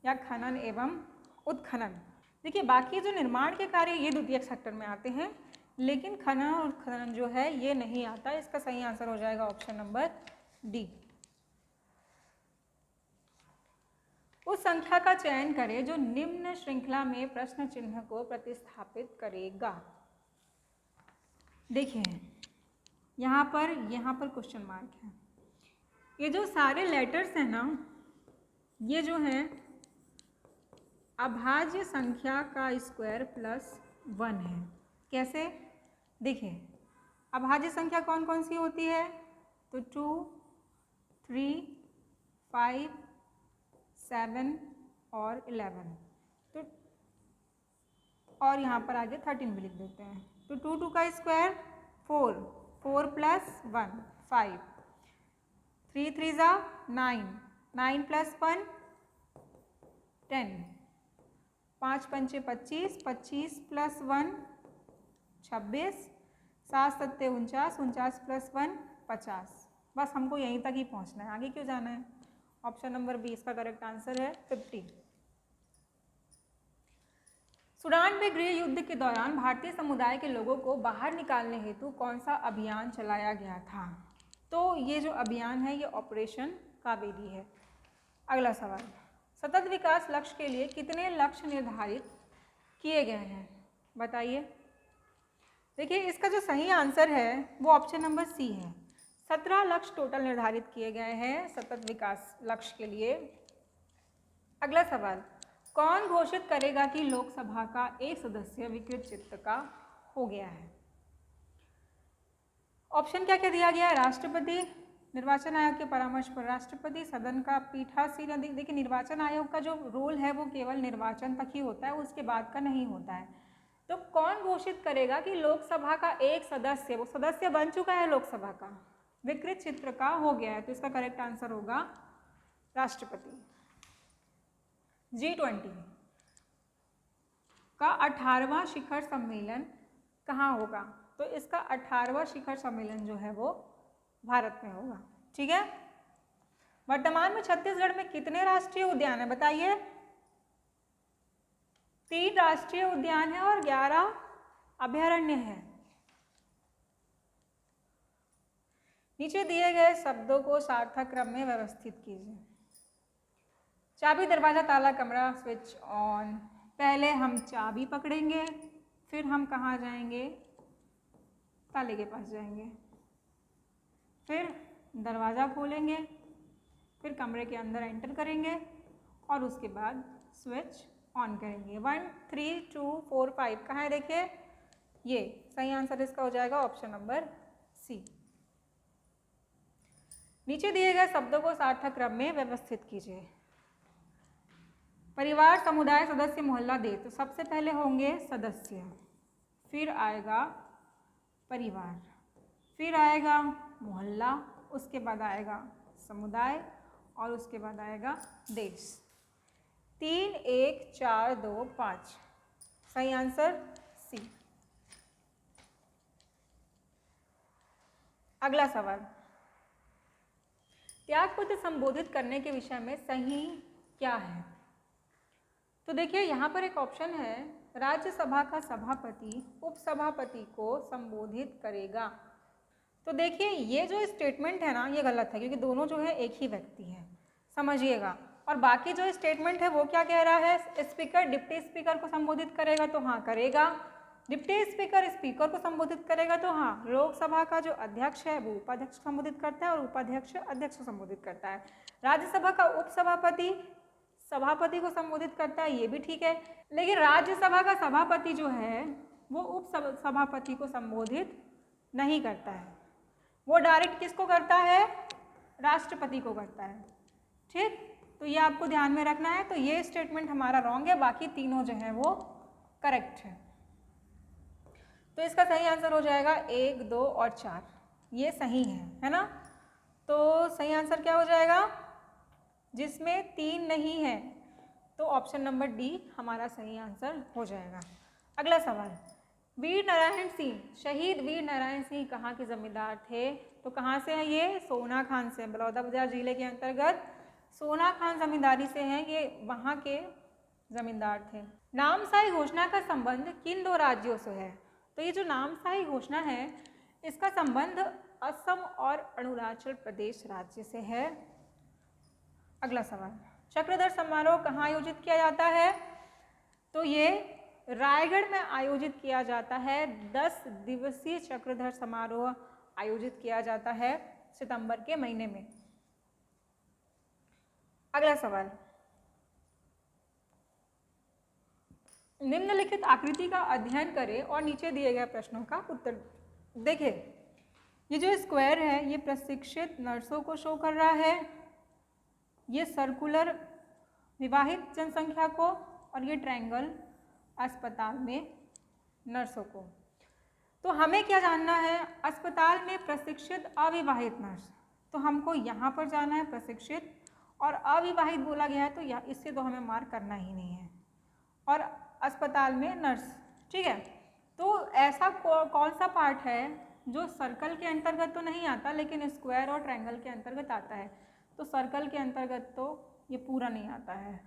S1: या खनन एवं उत्खनन। देखिए बाकी जो निर्माण के कार्य ये द्वितीय सेक्टर में आते हैं, लेकिन खनन और उत्खनन जो है ये नहीं आता। इसका सही आंसर हो जाएगा ऑप्शन नंबर डी। उस संख्या का चयन करें जो निम्न श्रृंखला में प्रश्न चिन्ह को प्रतिस्थापित करेगा। देखिए यहाँ पर क्वेश्चन मार्क है। ये जो सारे लेटर्स हैं ना, ये जो है अभाज्य संख्या का स्क्वायर प्लस 1 है। कैसे? देखिए अभाज्य संख्या कौन कौन सी होती है? तो 2, 3, 5, 7 और 11। तो और यहाँ पर आगे 13 भी लिख देते हैं। तो 2 का स्क्वायर 4, 4 प्लस 1 5, 3 3 जा 9, 9 प्लस 1 10, 5 पंचे 25, 25 प्लस 1 26, 7 7 49, 49 प्लस 1 50। बस हमको यहीं तक ही पहुँचना है, आगे क्यों जाना है? ऑप्शन नंबर बी इसका करेक्ट आंसर है 50। सूडान में गृह युद्ध के दौरान भारतीय समुदाय के लोगों को बाहर निकालने हेतु कौन सा अभियान चलाया गया था? तो ये जो अभियान है ये ऑपरेशन कावेरी है। अगला सवाल, सतत विकास लक्ष्य के लिए कितने लक्ष्य निर्धारित किए गए हैं? बताइए। देखिए इसका जो सही आंसर है वो ऑप्शन नंबर सी है। 17 लक्ष्य टोटल निर्धारित किए गए हैं सतत विकास लक्ष्य के लिए। अगला सवाल, कौन घोषित करेगा कि लोकसभा का एक सदस्य विकृत चित्त का हो गया है? ऑप्शन क्या क्या दिया गया है? राष्ट्रपति, निर्वाचन आयोग के परामर्श पर राष्ट्रपति सदन का पीठासीन देखिए निर्वाचन आयोग का जो रोल है वो केवल निर्वाचन तक ही होता है, उसके बाद का नहीं होता है। तो कौन घोषित करेगा कि लोकसभा का एक सदस्य, वो सदस्य बन चुका है लोकसभा का, विकृत चित्र का हो गया है, तो इसका करेक्ट आंसर होगा राष्ट्रपति। G20 का 18वां शिखर सम्मेलन कहाँ होगा? तो इसका 18वां शिखर सम्मेलन जो है वो भारत में होगा। ठीक है। वर्तमान में छत्तीसगढ़ में कितने राष्ट्रीय उद्यान है बताइए? 3 राष्ट्रीय उद्यान है और 11 अभयारण्य है। नीचे दिए गए शब्दों को सार्थक क्रम में व्यवस्थित कीजिए। चाबी, दरवाजा, ताला, कमरा, स्विच ऑन। पहले हम चाबी पकड़ेंगे, फिर हम कहाँ जाएंगे? ताले के पास जाएंगे, फिर दरवाज़ा खोलेंगे, फिर कमरे के अंदर एंटर करेंगे और उसके बाद स्विच ऑन करेंगे। 1 3 2 4 5 कहाँ है देखिए? ये सही आंसर इसका हो जाएगा ऑप्शन नंबर सी। नीचे दिए गए शब्दों को सार्थक क्रम में व्यवस्थित कीजिए। परिवार, समुदाय, सदस्य, मोहल्ला, देश। तो सबसे पहले होंगे सदस्य, फिर आएगा परिवार, फिर आएगा मोहल्ला, उसके बाद आएगा समुदाय और उसके बाद आएगा देश। 3 1 4 2 5 सही आंसर सी। अगला सवाल, त्यागपत्र संबोधित करने के विषय में सही क्या है? तो देखिए यहाँ पर एक ऑप्शन है, राज्यसभा का सभापति उपसभापति को संबोधित करेगा। तो देखिए ये जो स्टेटमेंट है ना ये गलत है, क्योंकि दोनों जो है एक ही व्यक्ति है, समझिएगा। और बाकी जो स्टेटमेंट है वो क्या कह रहा है? स्पीकर डिप्टी स्पीकर को संबोधित करेगा, तो हाँ करेगा। डिप्टी स्पीकर स्पीकर को संबोधित करेगा, तो हाँ। लोकसभा का जो अध्यक्ष है वो उपाध्यक्ष को संबोधित करता है और उपाध्यक्ष अध्यक्ष को संबोधित करता है। राज्यसभा का उपसभापति सभापति को संबोधित करता है, ये भी ठीक है। लेकिन राज्यसभा का सभापति जो है वो उप सभापति को संबोधित नहीं करता है, वो डायरेक्ट किसको करता है? राष्ट्रपति को करता है। ठीक, तो ये आपको ध्यान में रखना है। तो ये स्टेटमेंट हमारा रॉन्ग है, बाकी तीनों जो है वो करेक्ट है। तो इसका सही आंसर हो जाएगा 1 2 और 4, ये सही है ना? तो सही आंसर क्या हो जाएगा? जिसमें 3 नहीं है तो ऑप्शन नंबर डी हमारा सही आंसर हो जाएगा। अगला सवाल, वीर नारायण सिंह, शहीद वीर नारायण सिंह कहाँ के जमींदार थे? तो कहाँ से है ये? सोना खान से, बलौदाबाजार जिले के अंतर्गत सोना खान जमींदारी से हैं, ये वहाँ के जमींदार थे। नामसाई घोषणा का संबंध किन 2 राज्यों से है? तो ये जो नामसाई घोषणा है इसका संबंध असम और अरुणाचल प्रदेश राज्य से है। अगला सवाल, चक्रधर समारोह कहाँ आयोजित किया जाता है? तो ये रायगढ़ में आयोजित किया जाता है। 10 दिवसीय चक्रधर समारोह आयोजित किया जाता है सितंबर के महीने में। अगला सवाल, निम्नलिखित आकृति का अध्ययन करें और नीचे दिए गए प्रश्नों का उत्तर। देखिए ये जो स्क्वायर है ये प्रशिक्षित नर्सों को शो कर रहा है, ये सर्कुलर विवाहित जनसंख्या को, और ये ट्रायंगल अस्पताल में नर्सों को। तो हमें क्या जानना है? अस्पताल में प्रशिक्षित अविवाहित नर्स, तो हमको यहाँ पर जाना है प्रशिक्षित, और अविवाहित बोला गया है तो यहाँ इससे तो हमें मार्क करना ही नहीं है, और अस्पताल में नर्स। ठीक है, तो ऐसा कौन सा पार्ट है जो सर्कल के अंतर्गत तो नहीं आता लेकिन स्क्वायर और ट्रायंगल के अंतर्गत आता है? तो सर्कल के अंतर्गत तो ये पूरा नहीं आता है।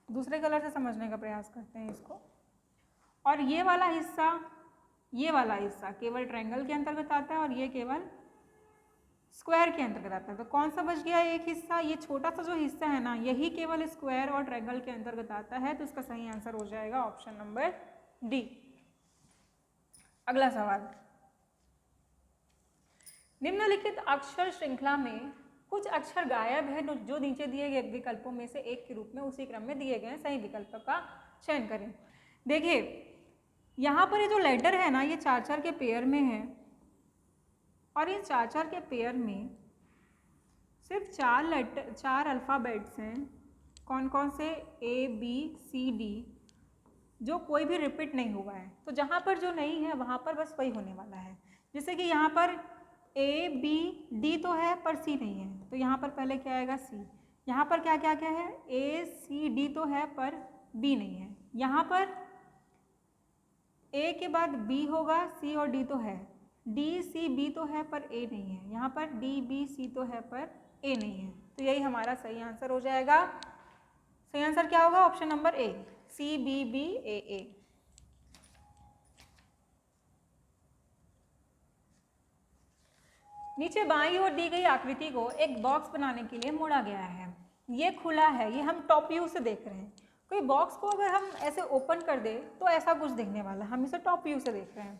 S1: दूसरे कलर से समझने का प्रयास करते हैं इसको। और ये वाला हिस्सा केवल ट्रायंगल के अंतर्गत आता है और ये केवल स्क्वायर के अंतर्गत आता है। तो कौन सा बच गया एक हिस्सा? ये छोटा सा जो हिस्सा है ना यही केवल स्क्वायर और ट्रायंगल के अंतर्गत आता है, तो इसका सही आंसर हो जाएगा ऑप्शन नंबर डी। अगला सवाल, निम्नलिखित अक्षर श्रृंखला में कुछ अक्षर गायब है जो नीचे दिए गए विकल्पों में से एक के रूप में उसी क्रम में दिए गए सही विकल्प का चयन करें। देखिए यहाँ पर ये जो लेटर है ना ये 4-4 के पेयर में है और इन चार के पेयर में सिर्फ 4 अल्फ़ाबेट्स हैं। कौन कौन से? A B C D, जो कोई भी रिपीट नहीं हुआ है। तो जहाँ पर जो नहीं है वहाँ पर बस वही होने वाला है। जैसे कि यहाँ पर A B D तो है पर C नहीं है, तो यहाँ पर पहले क्या आएगा? C। यहाँ पर क्या क्या क्या है? A C D तो है पर B नहीं है। यहाँ पर A के बाद B होगा, C और D तो है, D C B तो है पर A नहीं है। यहाँ पर D B C तो है पर A नहीं है। तो यही हमारा सही आंसर हो जाएगा। सही आंसर क्या होगा? Option number A, C B B A A। नीचे बाईं ओर दी गई आकृति को एक बॉक्स बनाने के लिए मोड़ा गया है। ये खुला है, ये हम टॉप व्यू से देख रहे हैं। कोई बॉक्स को अगर हम ऐसे ओपन कर दे तो ऐसा कुछ दिखने वाला है, हम इसे टॉप व्यू से देख रहे हैं।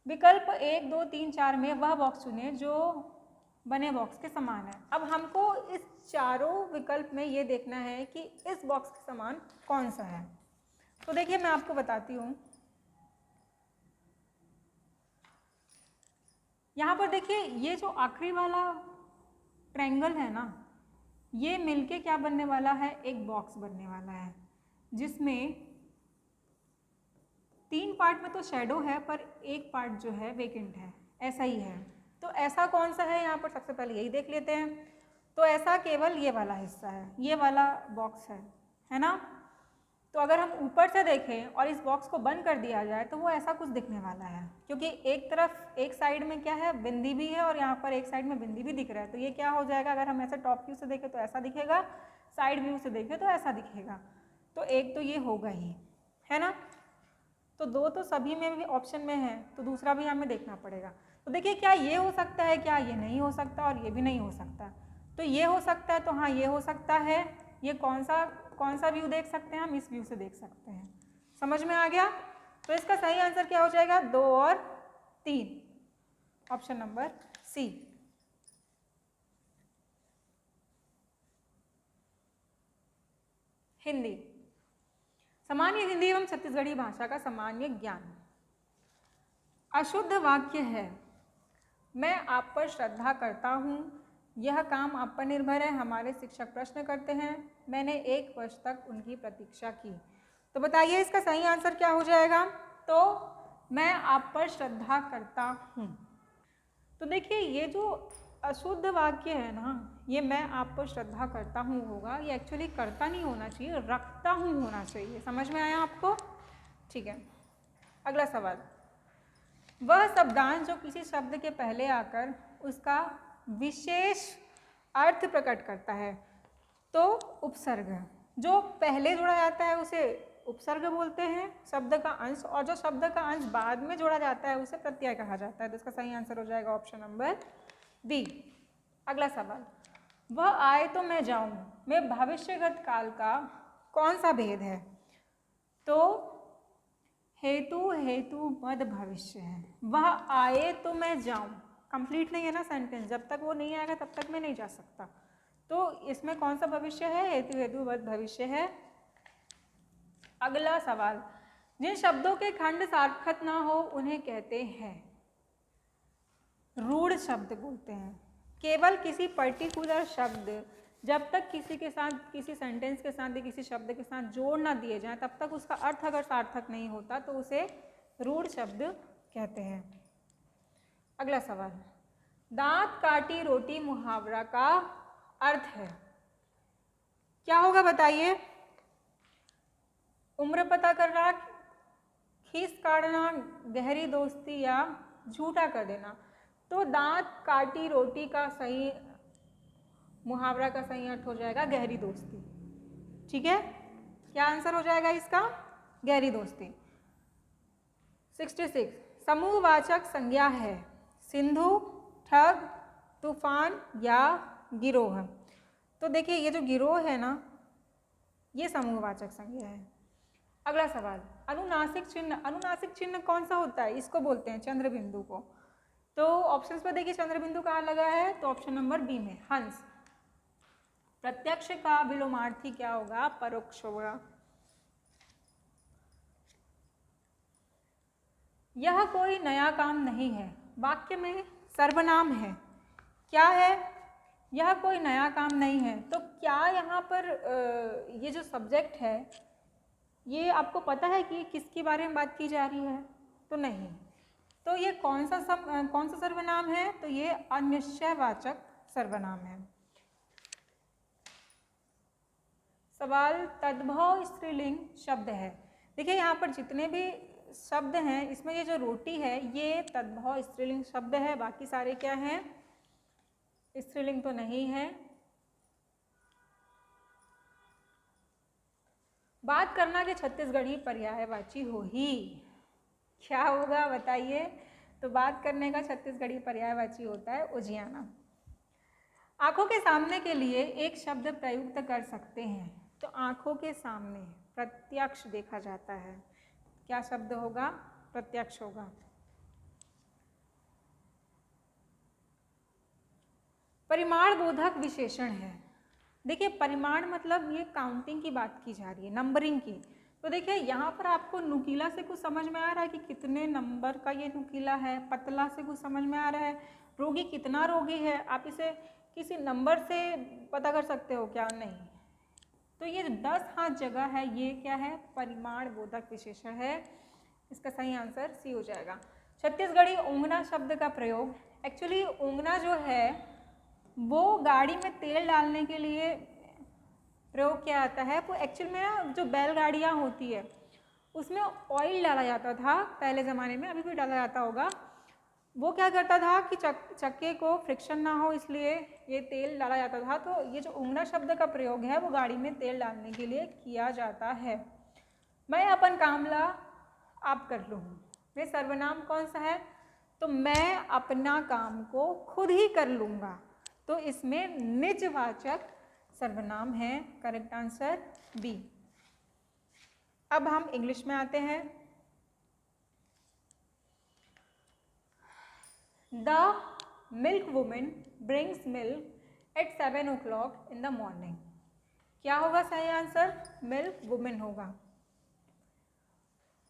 S1: विकल्प 1 2 3 4 में वह बॉक्स चुने जो बने बॉक्स के समान है। अब हमको इस चारों विकल्प में ये देखना है कि इस बॉक्स के समान कौन सा है। तो देखिए मैं आपको बताती हूँ। यहाँ पर देखिए ये जो आखिरी वाला ट्रायंगल है ना, ये मिलके क्या बनने वाला है? एक बॉक्स बनने वाला है, जिसमें 3 पार्ट में तो शैडो है पर एक पार्ट जो है वेकेंट है, ऐसा ही है। तो ऐसा कौन सा है? यहाँ पर सबसे पहले यही देख लेते हैं। तो ऐसा केवल ये वाला हिस्सा है, ये वाला बॉक्स है ना। तो अगर हम ऊपर से देखें और इस बॉक्स को बंद कर दिया जाए तो वो ऐसा कुछ दिखने वाला है, क्योंकि एक तरफ एक साइड में क्या है? बिंदी भी है और यहाँ पर एक साइड में बिंदी भी दिख रहा है। तो ये क्या हो जाएगा? अगर हम ऐसे टॉप व्यू से देखें तो ऐसा दिखेगा, साइड व्यू से देखें तो ऐसा दिखेगा। तो एक तो ये होगा ही, है ना। तो 2 तो सभी में भी ऑप्शन में है, तो दूसरा भी हमें देखना पड़ेगा। तो देखिए क्या ये हो सकता है, क्या ये नहीं हो सकता, और ये भी नहीं हो सकता। तो ये हो सकता है, तो हाँ ये हो सकता है। ये कौन सा व्यू देख सकते हैं? हम इस व्यू से देख सकते हैं। समझ में आ गया? तो इसका सही आंसर क्या हो जाएगा? 2 और 3, ऑप्शन नंबर सी। हिंदी, सामान्य हिंदी एवं छत्तीसगढ़ी भाषा का सामान्य ज्ञान। अशुद्ध वाक्य है, मैं आप पर श्रद्धा करता हूँ, यह काम आप पर निर्भर है, हमारे शिक्षक प्रश्न करते हैं, मैंने 1 वर्ष तक उनकी प्रतीक्षा की। तो बताइए इसका सही आंसर क्या हो जाएगा? तो मैं आप पर श्रद्धा करता हूँ। तो देखिए ये जो अशुद्ध वाक्य है ना, ये मैं आप पर श्रद्धा करता हूँ होगा, ये एक्चुअली करता नहीं होना चाहिए, रखता हूँ होना चाहिए। समझ में आया आपको? ठीक है। अगला सवाल, वह शब्दांश जो किसी शब्द के पहले आकर उसका विशेष अर्थ प्रकट करता है, तो उपसर्ग। जो पहले जोड़ा जाता है उसे उपसर्ग बोलते हैं, शब्द का अंश, और जो शब्द का अंश बाद में जोड़ा जाता है उसे प्रत्यय कहा जाता है। तो इसका सही आंसर हो जाएगा ऑप्शन नंबर बी। अगला सवाल, वह आए तो मैं जाऊं में भविष्यगत काल का कौन सा भेद है? तो हेतु मद भविष्य है। वह आए तो मैं जाऊं, कंप्लीट नहीं है ना सेंटेंस, जब तक वो नहीं आएगा तब तक मैं नहीं जा सकता। तो इसमें कौन सा भविष्य है? हेतु मद भविष्य है। अगला सवाल, जिन शब्दों के खंड सार्थक ना हो उन्हें कहते हैं रूढ़ शब्द बोलते हैं। केवल किसी पर्टिकुलर शब्द जब तक किसी के साथ, किसी सेंटेंस के साथ या किसी शब्द के साथ जोड़ ना दिए जाएं, तब तक उसका अर्थ अगर सार्थक नहीं होता तो उसे रूढ़ शब्द कहते हैं। अगला सवाल, दांत काटी रोटी मुहावरा का अर्थ है, क्या होगा बताइए? उम्र पता करना, खीस काटना, गहरी दोस्ती, या झूठा कर देना। तो दांत काटी रोटी का सही मुहावरा का सही अर्थ हो जाएगा गहरी दोस्ती। ठीक है, क्या आंसर हो जाएगा इसका? गहरी दोस्ती। 66, समूहवाचक संज्ञा है सिंधु, ठग, तूफान या गिरोह। तो देखिए ये जो गिरोह है ना, ये समूहवाचक संज्ञा है। अगला सवाल, अनुनासिक चिन्ह। अनुनासिक चिन्ह कौन सा होता है? इसको बोलते हैं चंद्र बिंदु को। तो ऑप्शंस पर देखिए चंद्र बिंदु कहाँ लगा है? तो ऑप्शन नंबर बी में, हंस। प्रत्यक्ष का विलोमार्थी क्या होगा? परोक्ष होगा। यह कोई नया काम नहीं है, वाक्य में सर्वनाम है। क्या है? यह कोई नया काम नहीं है। तो क्या यहाँ पर ये जो सब्जेक्ट है ये आपको पता है कि किसके बारे में बात की जा रही है? तो नहीं। तो ये कौन सा सर्वनाम है? तो ये अनिश्चयवाचक सर्वनाम है। सवाल तद्भव स्त्रीलिंग शब्द है। देखिए यहाँ पर जितने भी शब्द हैं इसमें ये जो रोटी है ये तद्भव स्त्रीलिंग शब्द है, बाकी सारे क्या हैं? स्त्रीलिंग तो नहीं है। बात करना कि छत्तीसगढ़ी पर्यायवाची हो ही, क्या होगा बताइए? तो बात करने का छत्तीसगढ़ी पर्यायवाची होता है उजियाना। आंखों के सामने के लिए एक शब्द प्रयुक्त कर सकते हैं। तो आंखों के सामने प्रत्यक्ष देखा जाता है, क्या शब्द होगा? प्रत्यक्ष होगा। परिमाण बोधक विशेषण है। देखिए परिमाण मतलब ये काउंटिंग की बात की जा रही है, नंबरिंग की। तो देखिए यहाँ पर आपको नुकीला से कुछ समझ में आ रहा है कि कितने नंबर का ये नुकीला है, पतला से कुछ समझ में आ रहा है, रोगी कितना रोगी है, आप इसे किसी नंबर से पता कर सकते हो क्या? नहीं। तो ये 10 हाथ जगह है, ये क्या है? परिमाण बोधक विशेषण है। इसका सही आंसर सी हो जाएगा। छत्तीसगढ़ी ऊँगना शब्द का प्रयोग, एक्चुअली ऊँगना जो है वो गाड़ी में तेल डालने के लिए प्रयोग किया जाता है। वो एक्चुअल में ना जो बैलगाड़ियाँ होती है उसमें ऑयल डाला जाता था पहले ज़माने में, अभी भी डाला जाता होगा। वो क्या करता था कि चक्के को फ्रिक्शन ना हो इसलिए ये तेल डाला जाता था। तो ये जो ऊँगना शब्द का प्रयोग है वो गाड़ी में तेल डालने के लिए किया जाता है। मैं अपन कामला आप कर लूँ, ये सर्वनाम कौन सा है? तो मैं अपना काम को खुद ही कर लूँगा, तो इसमें निजवाचक सर्वनाम है। Correct answer B. अब हम इंग्लिश में आते हैं। The milk women brings milk at 7 o'clock in the morning. क्या होगा सही आंसर? मिल्क वुमेन होगा।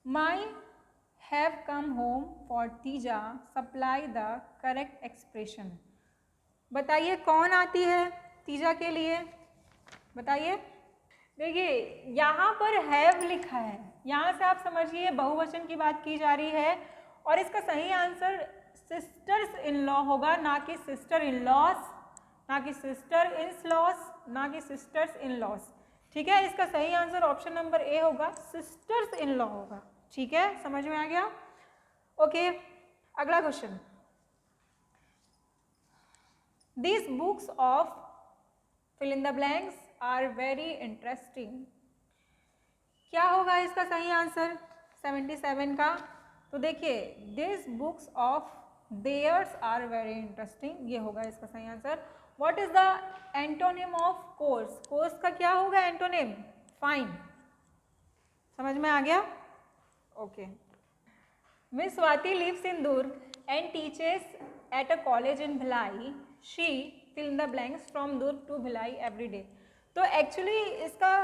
S1: My have come home for तीजा सप्लाई द करेक्ट एक्सप्रेशन। बताइए कौन आती है तीजा के लिए? बताइए। देखिए यहाँ पर हैव लिखा है, यहाँ से आप समझिए बहुवचन की बात की जा रही है और इसका सही आंसर सिस्टर्स इन लॉ होगा, ना कि सिस्टर इन लॉस, ना कि सिस्टर इन लॉस, ना कि सिस्टर्स इन लॉस। ठीक है, इसका सही आंसर ऑप्शन नंबर ए होगा, सिस्टर्स इन लॉ होगा। ठीक है, समझ में आ गया? ओके, अगला question. These books of fill in the blanks are very interesting। क्या होगा इसका सही आंसर 77 का? तो देखिए these books of theirs are very interesting, ये होगा इसका सही answer. What is the antonym of course? course का क्या होगा एंटोनिम? फाइन। समझ में आ गया? Okay. Miss Swati lives in Durg and teaches at a college in Bhilai. She fill in the blanks from Durg to Bhilai every day। तो actually इसका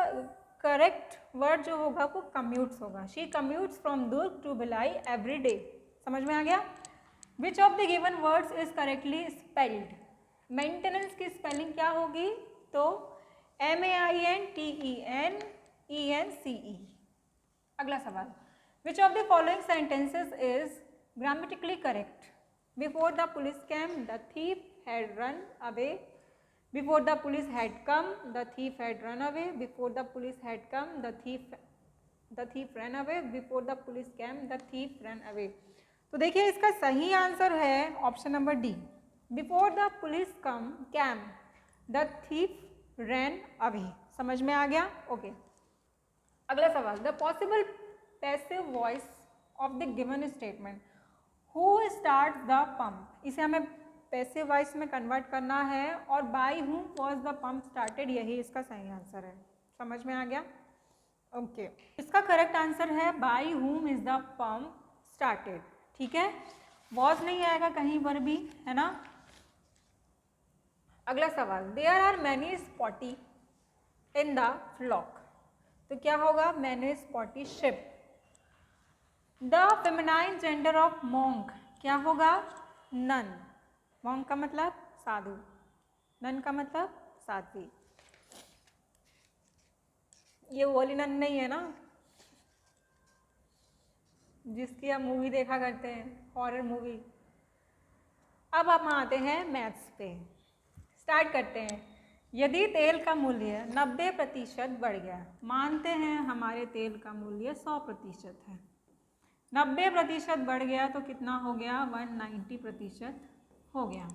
S1: correct word जो होगा वो कम्यूट्स होगा। She commutes from Durg to Bhilai every day. समझ में आ गया? Which of the given words is correctly spelled? Maintenance की स्पेलिंग क्या होगी? तो MAINTENENCE। अगला सवाल। Which of the following sentences is grammatically correct? Before the police came the thief had run away. Before the police had come, the thief had run away. Before the police had come, the thief ran away. Before the police came, the thief ran away। तो देखिए इसका सही answer है option number D. Before the police came, the thief ran away। समझ में आ गया? Okay. अगला सवाल। The possible passive voice of the given statement। Who starts the pump? इसे हमें पैसिव वॉइस में कन्वर्ट करना है और bye whom was the pump started, यही इसका सही आंसर है। समझ में आ गया? ओके। इसका करेक्ट आंसर है bye whom is the pump started। ठीक है, was नहीं आएगा कहीं पर भी, है ना? अगला सवाल। There are many spotty in the flock। तो क्या होगा? many spotty sheep। The feminine gender of monk क्या होगा? none। मॉन्क का मतलब साधु, नन का मतलब साध्वी। ये वो वाली नन नहीं है ना जिसकी हम मूवी देखा करते हैं, हॉरर मूवी। अब हम आते हैं मैथ्स पे, स्टार्ट करते हैं। यदि तेल का मूल्य 90% बढ़ गया, मानते हैं हमारे तेल का मूल्य 100% है, 90% बढ़ गया तो कितना हो गया, 190% हो गया।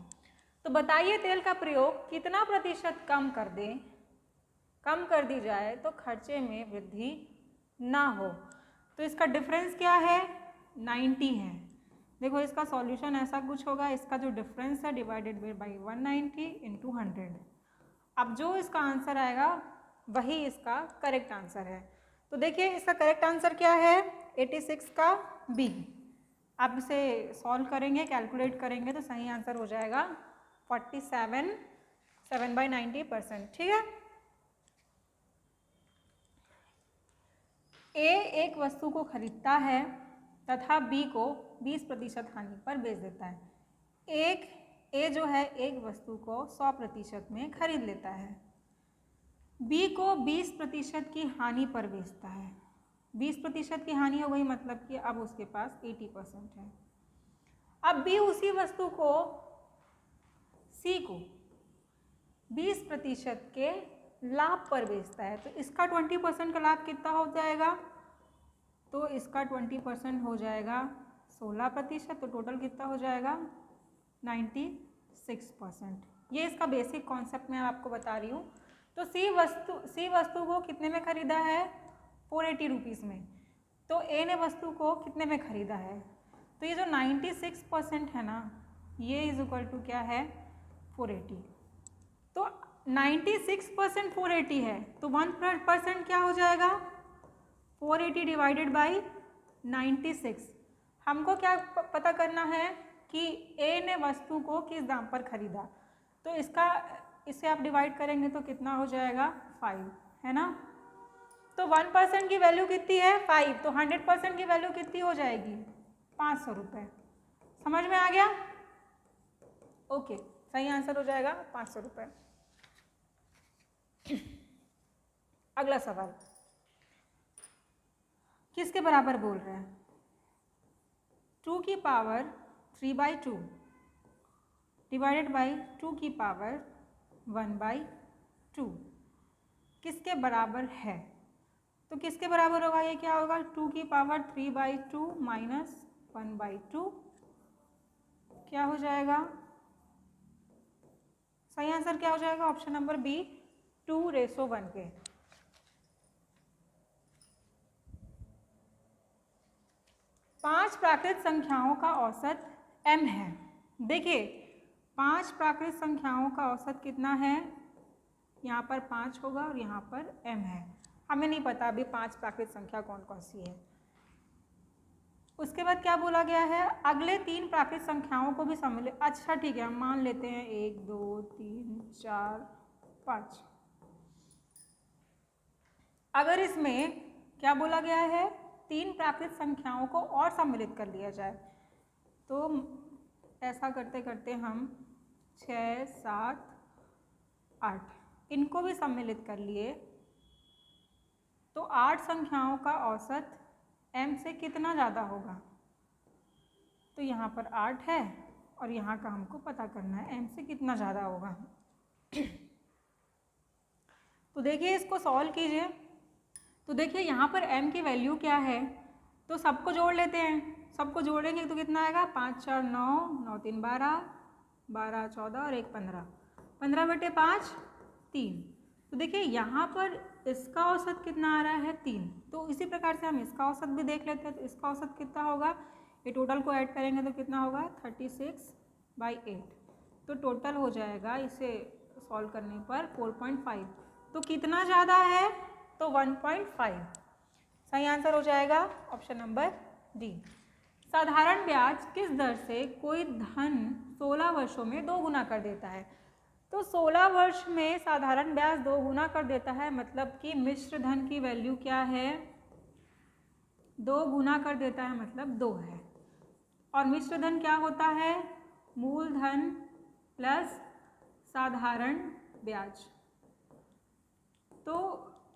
S1: तो बताइए तेल का प्रयोग कितना प्रतिशत कम कर दें, कम कर दी जाए तो खर्चे में वृद्धि ना हो। तो इसका डिफरेंस क्या है, 90 है। देखो इसका सॉल्यूशन ऐसा कुछ होगा, इसका जो डिफरेंस है डिवाइडेड बाई 190 इंटू 100। अब जो इसका आंसर आएगा वही इसका करेक्ट आंसर है। तो देखिए इसका करेक्ट आंसर क्या है, 86 का बी। आप इसे सॉल्व करेंगे, कैलकुलेट करेंगे तो सही आंसर हो जाएगा 47, 7/90%। ठीक है। ए एक वस्तु को खरीदता है तथा बी को 20% हानि पर बेच देता है। ए जो है एक वस्तु को 100% में खरीद लेता है, बी को 20% की हानि पर बेचता है। 20% की हानि हो गई, मतलब कि अब उसके पास 80% है। अब बी उसी वस्तु को सी को 20% के लाभ पर बेचता है, तो इसका 20% का लाभ कितना हो जाएगा, तो इसका 20% हो जाएगा 16%, तो टोटल कितना हो जाएगा 96%। ये इसका बेसिक कॉन्सेप्ट मैं आपको बता रही हूँ। तो सी वस्तु को कितने में खरीदा है, 480 रुपीज़ में। तो ए ने वस्तु को कितने में खरीदा है, तो ये जो 96% है ना, ये इज इक्वल टू क्या है, 480। तो 96% 480 है, तो 1% क्या हो जाएगा, 480 डिवाइडेड बाई 96। हमको क्या पता करना है कि ए ने वस्तु को किस दाम पर खरीदा, तो इसे आप डिवाइड करेंगे तो कितना हो जाएगा, 5, है ना। तो 1% की वैल्यू कितनी है, 5, तो 100% की वैल्यू कितनी हो जाएगी, 500 रुपये। समझ में आ गया, ओके, सही आंसर हो जाएगा 500 रुपये। अगला सवाल किसके बराबर बोल रहे हैं, 2 की पावर 3/2 डिवाइडेड बाई 2 की पावर 1/2 किसके बराबर है। तो किसके बराबर होगा, ये क्या होगा, 2 की पावर 3/2 माइनस 1/2 क्या हो जाएगा, सही आंसर क्या हो जाएगा, ऑप्शन नंबर बी, 2:1 के। पांच प्राकृत संख्याओं का औसत m है। देखिए 5 प्राकृत संख्याओं का औसत कितना है, यहाँ पर 5 होगा और यहाँ पर m है। हमें नहीं पता अभी 5 प्राकृत संख्या कौन कौन सी है। उसके बाद क्या बोला गया है, अगले 3 प्राकृत संख्याओं को भी सम्मिलित, अच्छा ठीक है हम मान लेते हैं 1 2 3 4 5। अगर इसमें क्या बोला गया है, 3 प्राकृत संख्याओं को और सम्मिलित कर लिया जाए, तो ऐसा करते करते हम 6 7 8 इनको भी सम्मिलित कर लिए, तो 8 संख्याओं का औसत m से कितना ज़्यादा होगा। तो यहाँ पर 8 है और यहाँ का हमको पता करना है m से कितना ज़्यादा होगा। तो देखिए इसको सॉल्व कीजिए, तो देखिए यहाँ पर m की वैल्यू क्या है, तो सबको जोड़ लेते हैं, सबको जोड़ेंगे तो कितना आएगा, 5 4 9 9 3 12 12 14 और 1 15, 15/5 3। तो देखिए यहाँ पर इसका औसत कितना आ रहा है, 3। तो इसी प्रकार से हम इसका औसत भी देख लेते हैं, तो इसका औसत कितना होगा, ये टोटल को ऐड करेंगे तो कितना होगा, 36/8। तो टोटल हो जाएगा इसे सॉल्व करने पर 4.5। तो कितना ज़्यादा है, तो 1.5। सही आंसर हो जाएगा ऑप्शन नंबर डी। साधारण ब्याज किस दर से कोई धन 16 वर्षों में 2 गुना कर देता है। तो 16 वर्ष में साधारण ब्याज 2 गुना कर देता है, मतलब कि मिश्र धन की वैल्यू क्या है, 2 गुना कर देता है मतलब 2 है। और मिश्र धन क्या होता है, मूलधन प्लस साधारण ब्याज। तो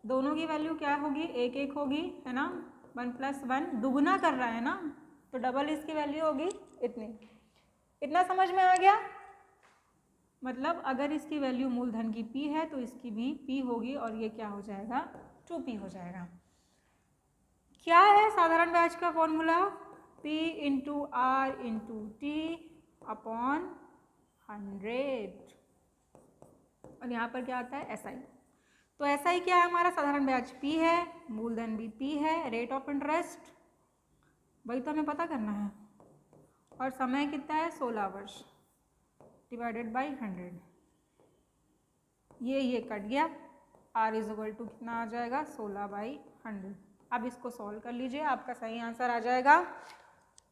S1: दोनों की वैल्यू क्या होगी, एक एक होगी, है ना। 1 + 1 दुगुना कर रहा है ना, तो डबल इसकी वैल्यू होगी इतनी। इतना समझ में आ गया। मतलब अगर इसकी वैल्यू मूलधन की p है तो इसकी भी p होगी और ये क्या हो जाएगा, 2p हो जाएगा। क्या है साधारण ब्याज का formula, p × r × t upon 100, और यहाँ पर क्या आता है SI। तो SI क्या है हमारा, साधारण ब्याज p है, मूलधन भी p है, रेट ऑफ इंटरेस्ट वही तो हमें पता करना है, और समय कितना है 16 वर्ष डिवाइडेड बाई 100। ये कट गया, r = कितना आ जाएगा 16/100। अब इसको सॉल्व कर लीजिए, आपका सही आंसर आ जाएगा।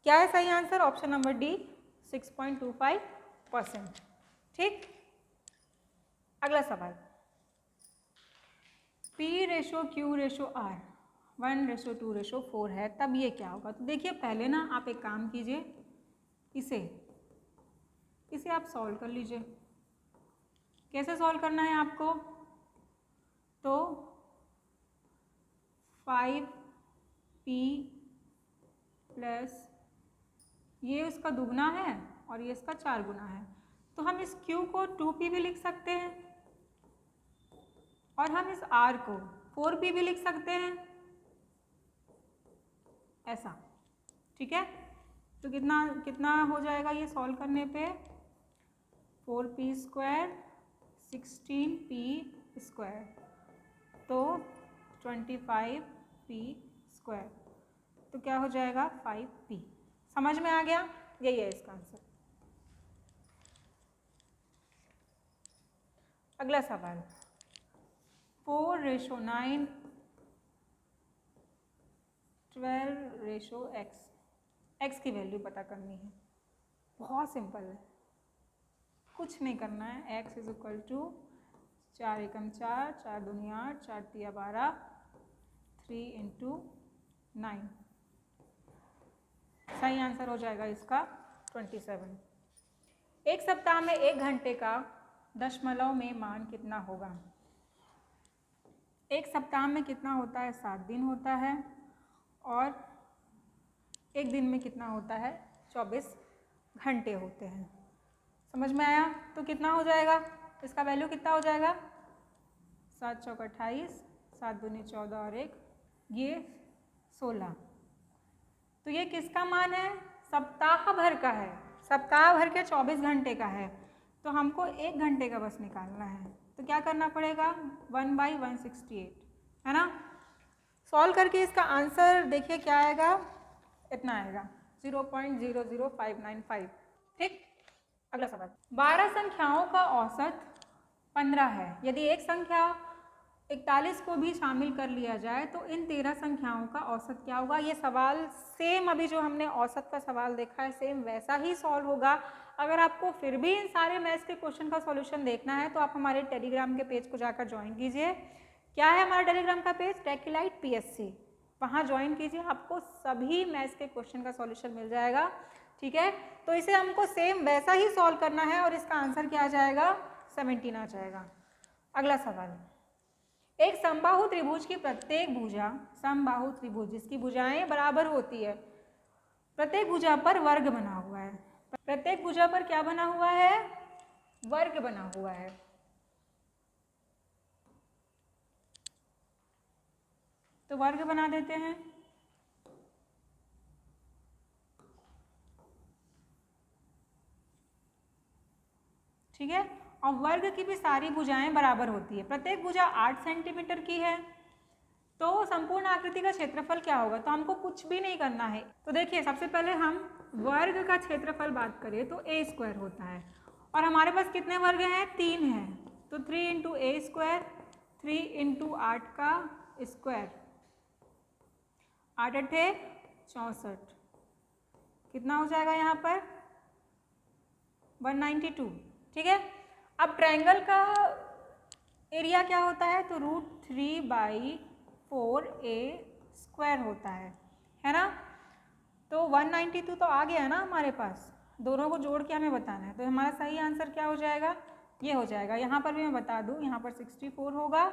S1: क्या है सही आंसर, ऑप्शन नंबर डी 6.25%। ठीक, अगला सवाल, P/Q/R 1/2/4 है, तब ये क्या होगा। तो देखिए पहले ना आप एक काम कीजिए, इसे आप सॉल्व कर लीजिए। कैसे सॉल्व करना है आपको, तो 5p प्लस ये उसका दुगना है और ये इसका 4 गुना है, तो हम इस q को 2p भी लिख सकते हैं और हम इस r को 4p भी लिख सकते हैं, ऐसा। ठीक है, तो कितना हो जाएगा ये सॉल्व करने पे, 4p² 16p², तो 25p², तो क्या हो जाएगा 5p। समझ में आ गया, यही है इसका आंसर। अगला सवाल, 4/9 12/x, x की वैल्यू पता करनी है। बहुत सिंपल है, कुछ नहीं करना है। x = 4 एकम 4, 4 दूनी 8, 4 तिया 12, 3 × 9। सही आंसर हो जाएगा इसका 27। एक सप्ताह में 1 घंटे का दशमलव में मान कितना होगा। एक सप्ताह में कितना होता है, 7 दिन होता है, और एक दिन में कितना होता है, 24 घंटे होते हैं। समझ में आया, तो कितना हो जाएगा, इसका वैल्यू कितना हो जाएगा, 7 × 28, 7 दूनी 14 और 1 ये 16। तो ये किसका मान है, सप्ताह भर का है, सप्ताह भर के 24 घंटे का है, तो हमको 1 घंटे का बस निकालना है। तो क्या करना पड़ेगा, 1/168, है ना। सॉल्व करके इसका आंसर देखिए क्या आएगा, इतना आएगा 0.00595। ठीक, अगला सवाल, 12 संख्याओं का औसत 15 है। यदि एक संख्या 41 को भी शामिल कर लिया जाए तो इन 13 संख्याओं का औसत क्या होगा। ये सवाल सेम अभी जो हमने औसत का सवाल देखा है सेम वैसा ही सॉल्व होगा। अगर आपको फिर भी इन सारे मैथ्स के क्वेश्चन का सॉल्यूशन देखना है तो आप हमारे टेलीग्राम के पेज को जाकर ज्वाइन कीजिए। क्या है हमारा टेलीग्राम का पेज, टेक्लाइट PSC, वहाँ ज्वाइन कीजिए, आपको सभी मैथ्स के क्वेश्चन का सॉल्यूशन मिल जाएगा। ठीक है, तो इसे हमको सेम वैसा ही सॉल्व करना है और इसका आंसर क्या आ जाएगा, 17 आ जाएगा। अगला सवाल, एक समबाहु त्रिभुज की प्रत्येक भुजा, समबाहु त्रिभुज जिसकी भुजाएं बराबर होती है, प्रत्येक भुजा पर वर्ग बना हुआ है। प्रत्येक भुजा पर क्या बना हुआ है, वर्ग बना हुआ है। तो वर्ग बना देते हैं। ठीक है, और वर्ग की भी सारी भुजाएं बराबर होती है। प्रत्येक भुजा 8 सेंटीमीटर की है, तो संपूर्ण आकृति का क्षेत्रफल क्या होगा। तो हमको कुछ भी नहीं करना है। तो देखिए सबसे पहले हम वर्ग का क्षेत्रफल बात करें तो a² होता है, और हमारे पास कितने वर्ग हैं, 3 हैं, तो 3 × a², 3 × 8 का स्क्वायर, 8 × 8 64, कितना हो जाएगा यहाँ पर 192। ठीक है, अब ट्रायंगल का एरिया क्या होता है, तो √3/4a² होता है ना। तो 192 तो आ गया ना हमारे पास, दोनों को जोड़ के हमें बताना है, तो हमारा सही आंसर क्या हो जाएगा, ये हो जाएगा। यहाँ पर भी मैं बता दूँ, यहाँ पर 64 होगा,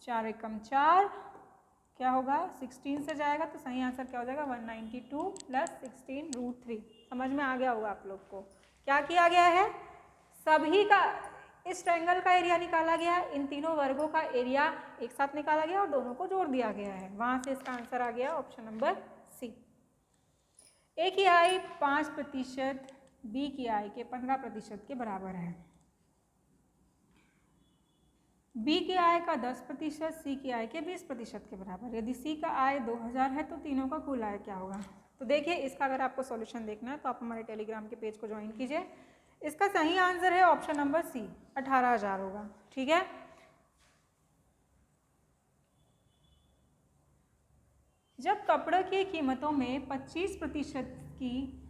S1: 4 एकम 4, क्या होगा 16 से जाएगा, तो सही आंसर क्या हो जाएगा 192 + 16√3। समझ में आ गया होगा आप लोग को। क्या किया गया है, सभी का इस ट्रायंगल का एरिया निकाला गया, इन तीनों वर्गों का एरिया एक साथ निकाला गया और दोनों को जोड़ दिया गया है। वहाँ से इसका आंसर आ गया ऑप्शन नंबर सी। ए की आय 5%, बी की आय के 15% के बराबर है। बी की आय का 10%, सी की आय के 20% के बराबर। यदि सी का आय 2000 है तो तीनों का कुल आय क्या होगा। तो देखिए, इसका अगर आपको सॉल्यूशन देखना है तो आप हमारे टेलीग्राम के पेज को ज्वाइन कीजिए। इसका सही आंसर है ऑप्शन नंबर सी, 18,000 होगा। ठीक है, जब कपड़े की कीमतों में 25% की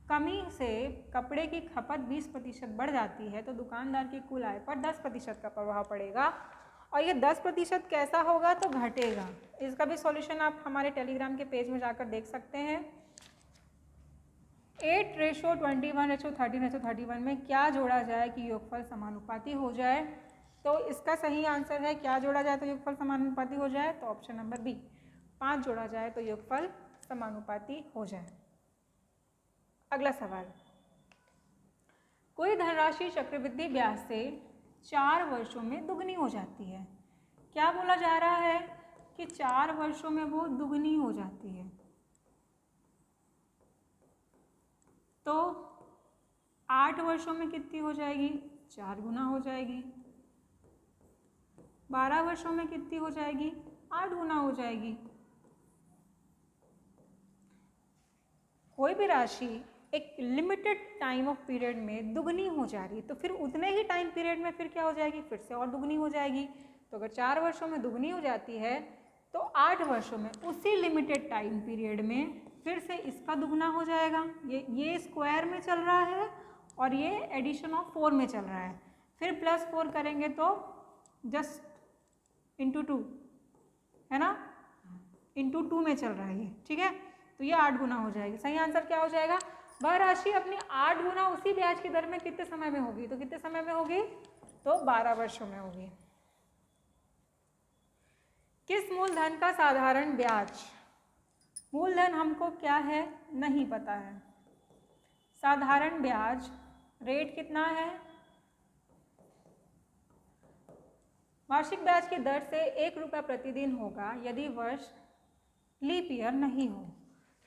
S1: कमी से कपड़े की खपत 20% बढ़ जाती है तो दुकानदार की कुल आय पर 10% का प्रभाव पड़ेगा। और ये 10% कैसा होगा, तो घटेगा। इसका भी सॉल्यूशन आप हमारे टेलीग्राम के पेज में जाकर देख सकते हैं। 8:21:13:31 में क्या जोड़ा जाए कि योगफल समानुपाती हो जाए। तो इसका सही आंसर है, क्या जोड़ा जाए तो योगफल समानुपाती हो जाए, तो ऑप्शन नंबर बी, 5 जोड़ा जाए तो योगफल समानुपाती हो जाए। अगला सवाल, कोई धनराशि चक्रवृद्धि ब्याज से 4 वर्षों में दुगनी हो जाती है। क्या बोला जा रहा है कि 4 वर्षों में वो दुगनी हो जाती है, तो 8 वर्षों में कितनी हो जाएगी, 4 गुना हो जाएगी। 12 वर्षों में कितनी हो जाएगी, 8 गुना हो जाएगी। कोई भी राशि एक लिमिटेड टाइम ऑफ पीरियड में दुगनी हो जा रही है तो फिर उतने ही टाइम पीरियड में फिर क्या हो जाएगी, फिर से और दुगनी हो जाएगी। तो अगर 4 वर्षों में दुगनी हो जाती है तो 8 वर्षों में उसी लिमिटेड टाइम पीरियड में फिर से इसका दुगना हो जाएगा। ये स्क्वायर में चल रहा है और ये एडिशन ऑफ 4 में चल रहा है। फिर +4 करेंगे तो जस्ट इंटू 2 है ना, इंटू 2 में चल रहा है ये। ठीक है, तो ये 8 गुना हो जाएगी। सही आंसर क्या हो जाएगा, वह राशि अपनी 8 गुना उसी ब्याज की दर में कितने समय में होगी, तो कितने समय में होगी, तो 12 वर्षों में होगी। किस मूलधन का साधारण ब्याज, मूलधन हमको क्या है नहीं पता है, साधारण ब्याज रेट कितना है, वार्षिक ब्याज की दर से 1 रुपया प्रतिदिन होगा यदि वर्ष लीप ईयर नहीं हो।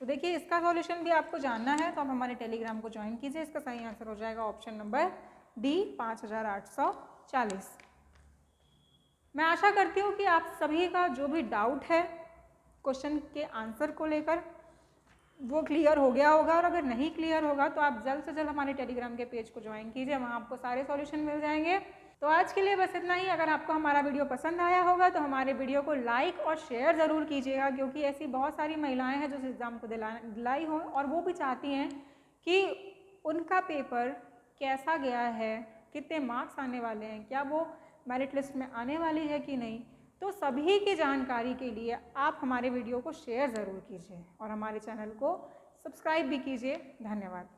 S1: तो देखिए, इसका सॉल्यूशन भी आपको जानना है तो आप हमारे टेलीग्राम को ज्वाइन कीजिए। इसका सही आंसर हो जाएगा ऑप्शन नंबर डी, 5840। मैं आशा करती हूँ कि आप सभी का जो भी डाउट है क्वेश्चन के आंसर को लेकर वो क्लियर हो गया होगा, और अगर नहीं क्लियर होगा तो आप जल्द से जल्द हमारे टेलीग्राम के पेज को ज्वाइन कीजिए, वहाँ आपको सारे सॉल्यूशन मिल जाएंगे। तो आज के लिए बस इतना ही। अगर आपको हमारा वीडियो पसंद आया होगा तो हमारे वीडियो को लाइक और शेयर ज़रूर कीजिएगा, क्योंकि ऐसी बहुत सारी महिलाएं हैं जो इस एग्ज़ाम को दिलाई हो और वो भी चाहती हैं कि उनका पेपर कैसा गया है, कितने मार्क्स आने वाले हैं, क्या वो मेरिट लिस्ट में आने वाली है कि नहीं। तो सभी की जानकारी के लिए आप हमारे वीडियो को शेयर ज़रूर कीजिए और हमारे चैनल को सब्सक्राइब भी कीजिए। धन्यवाद।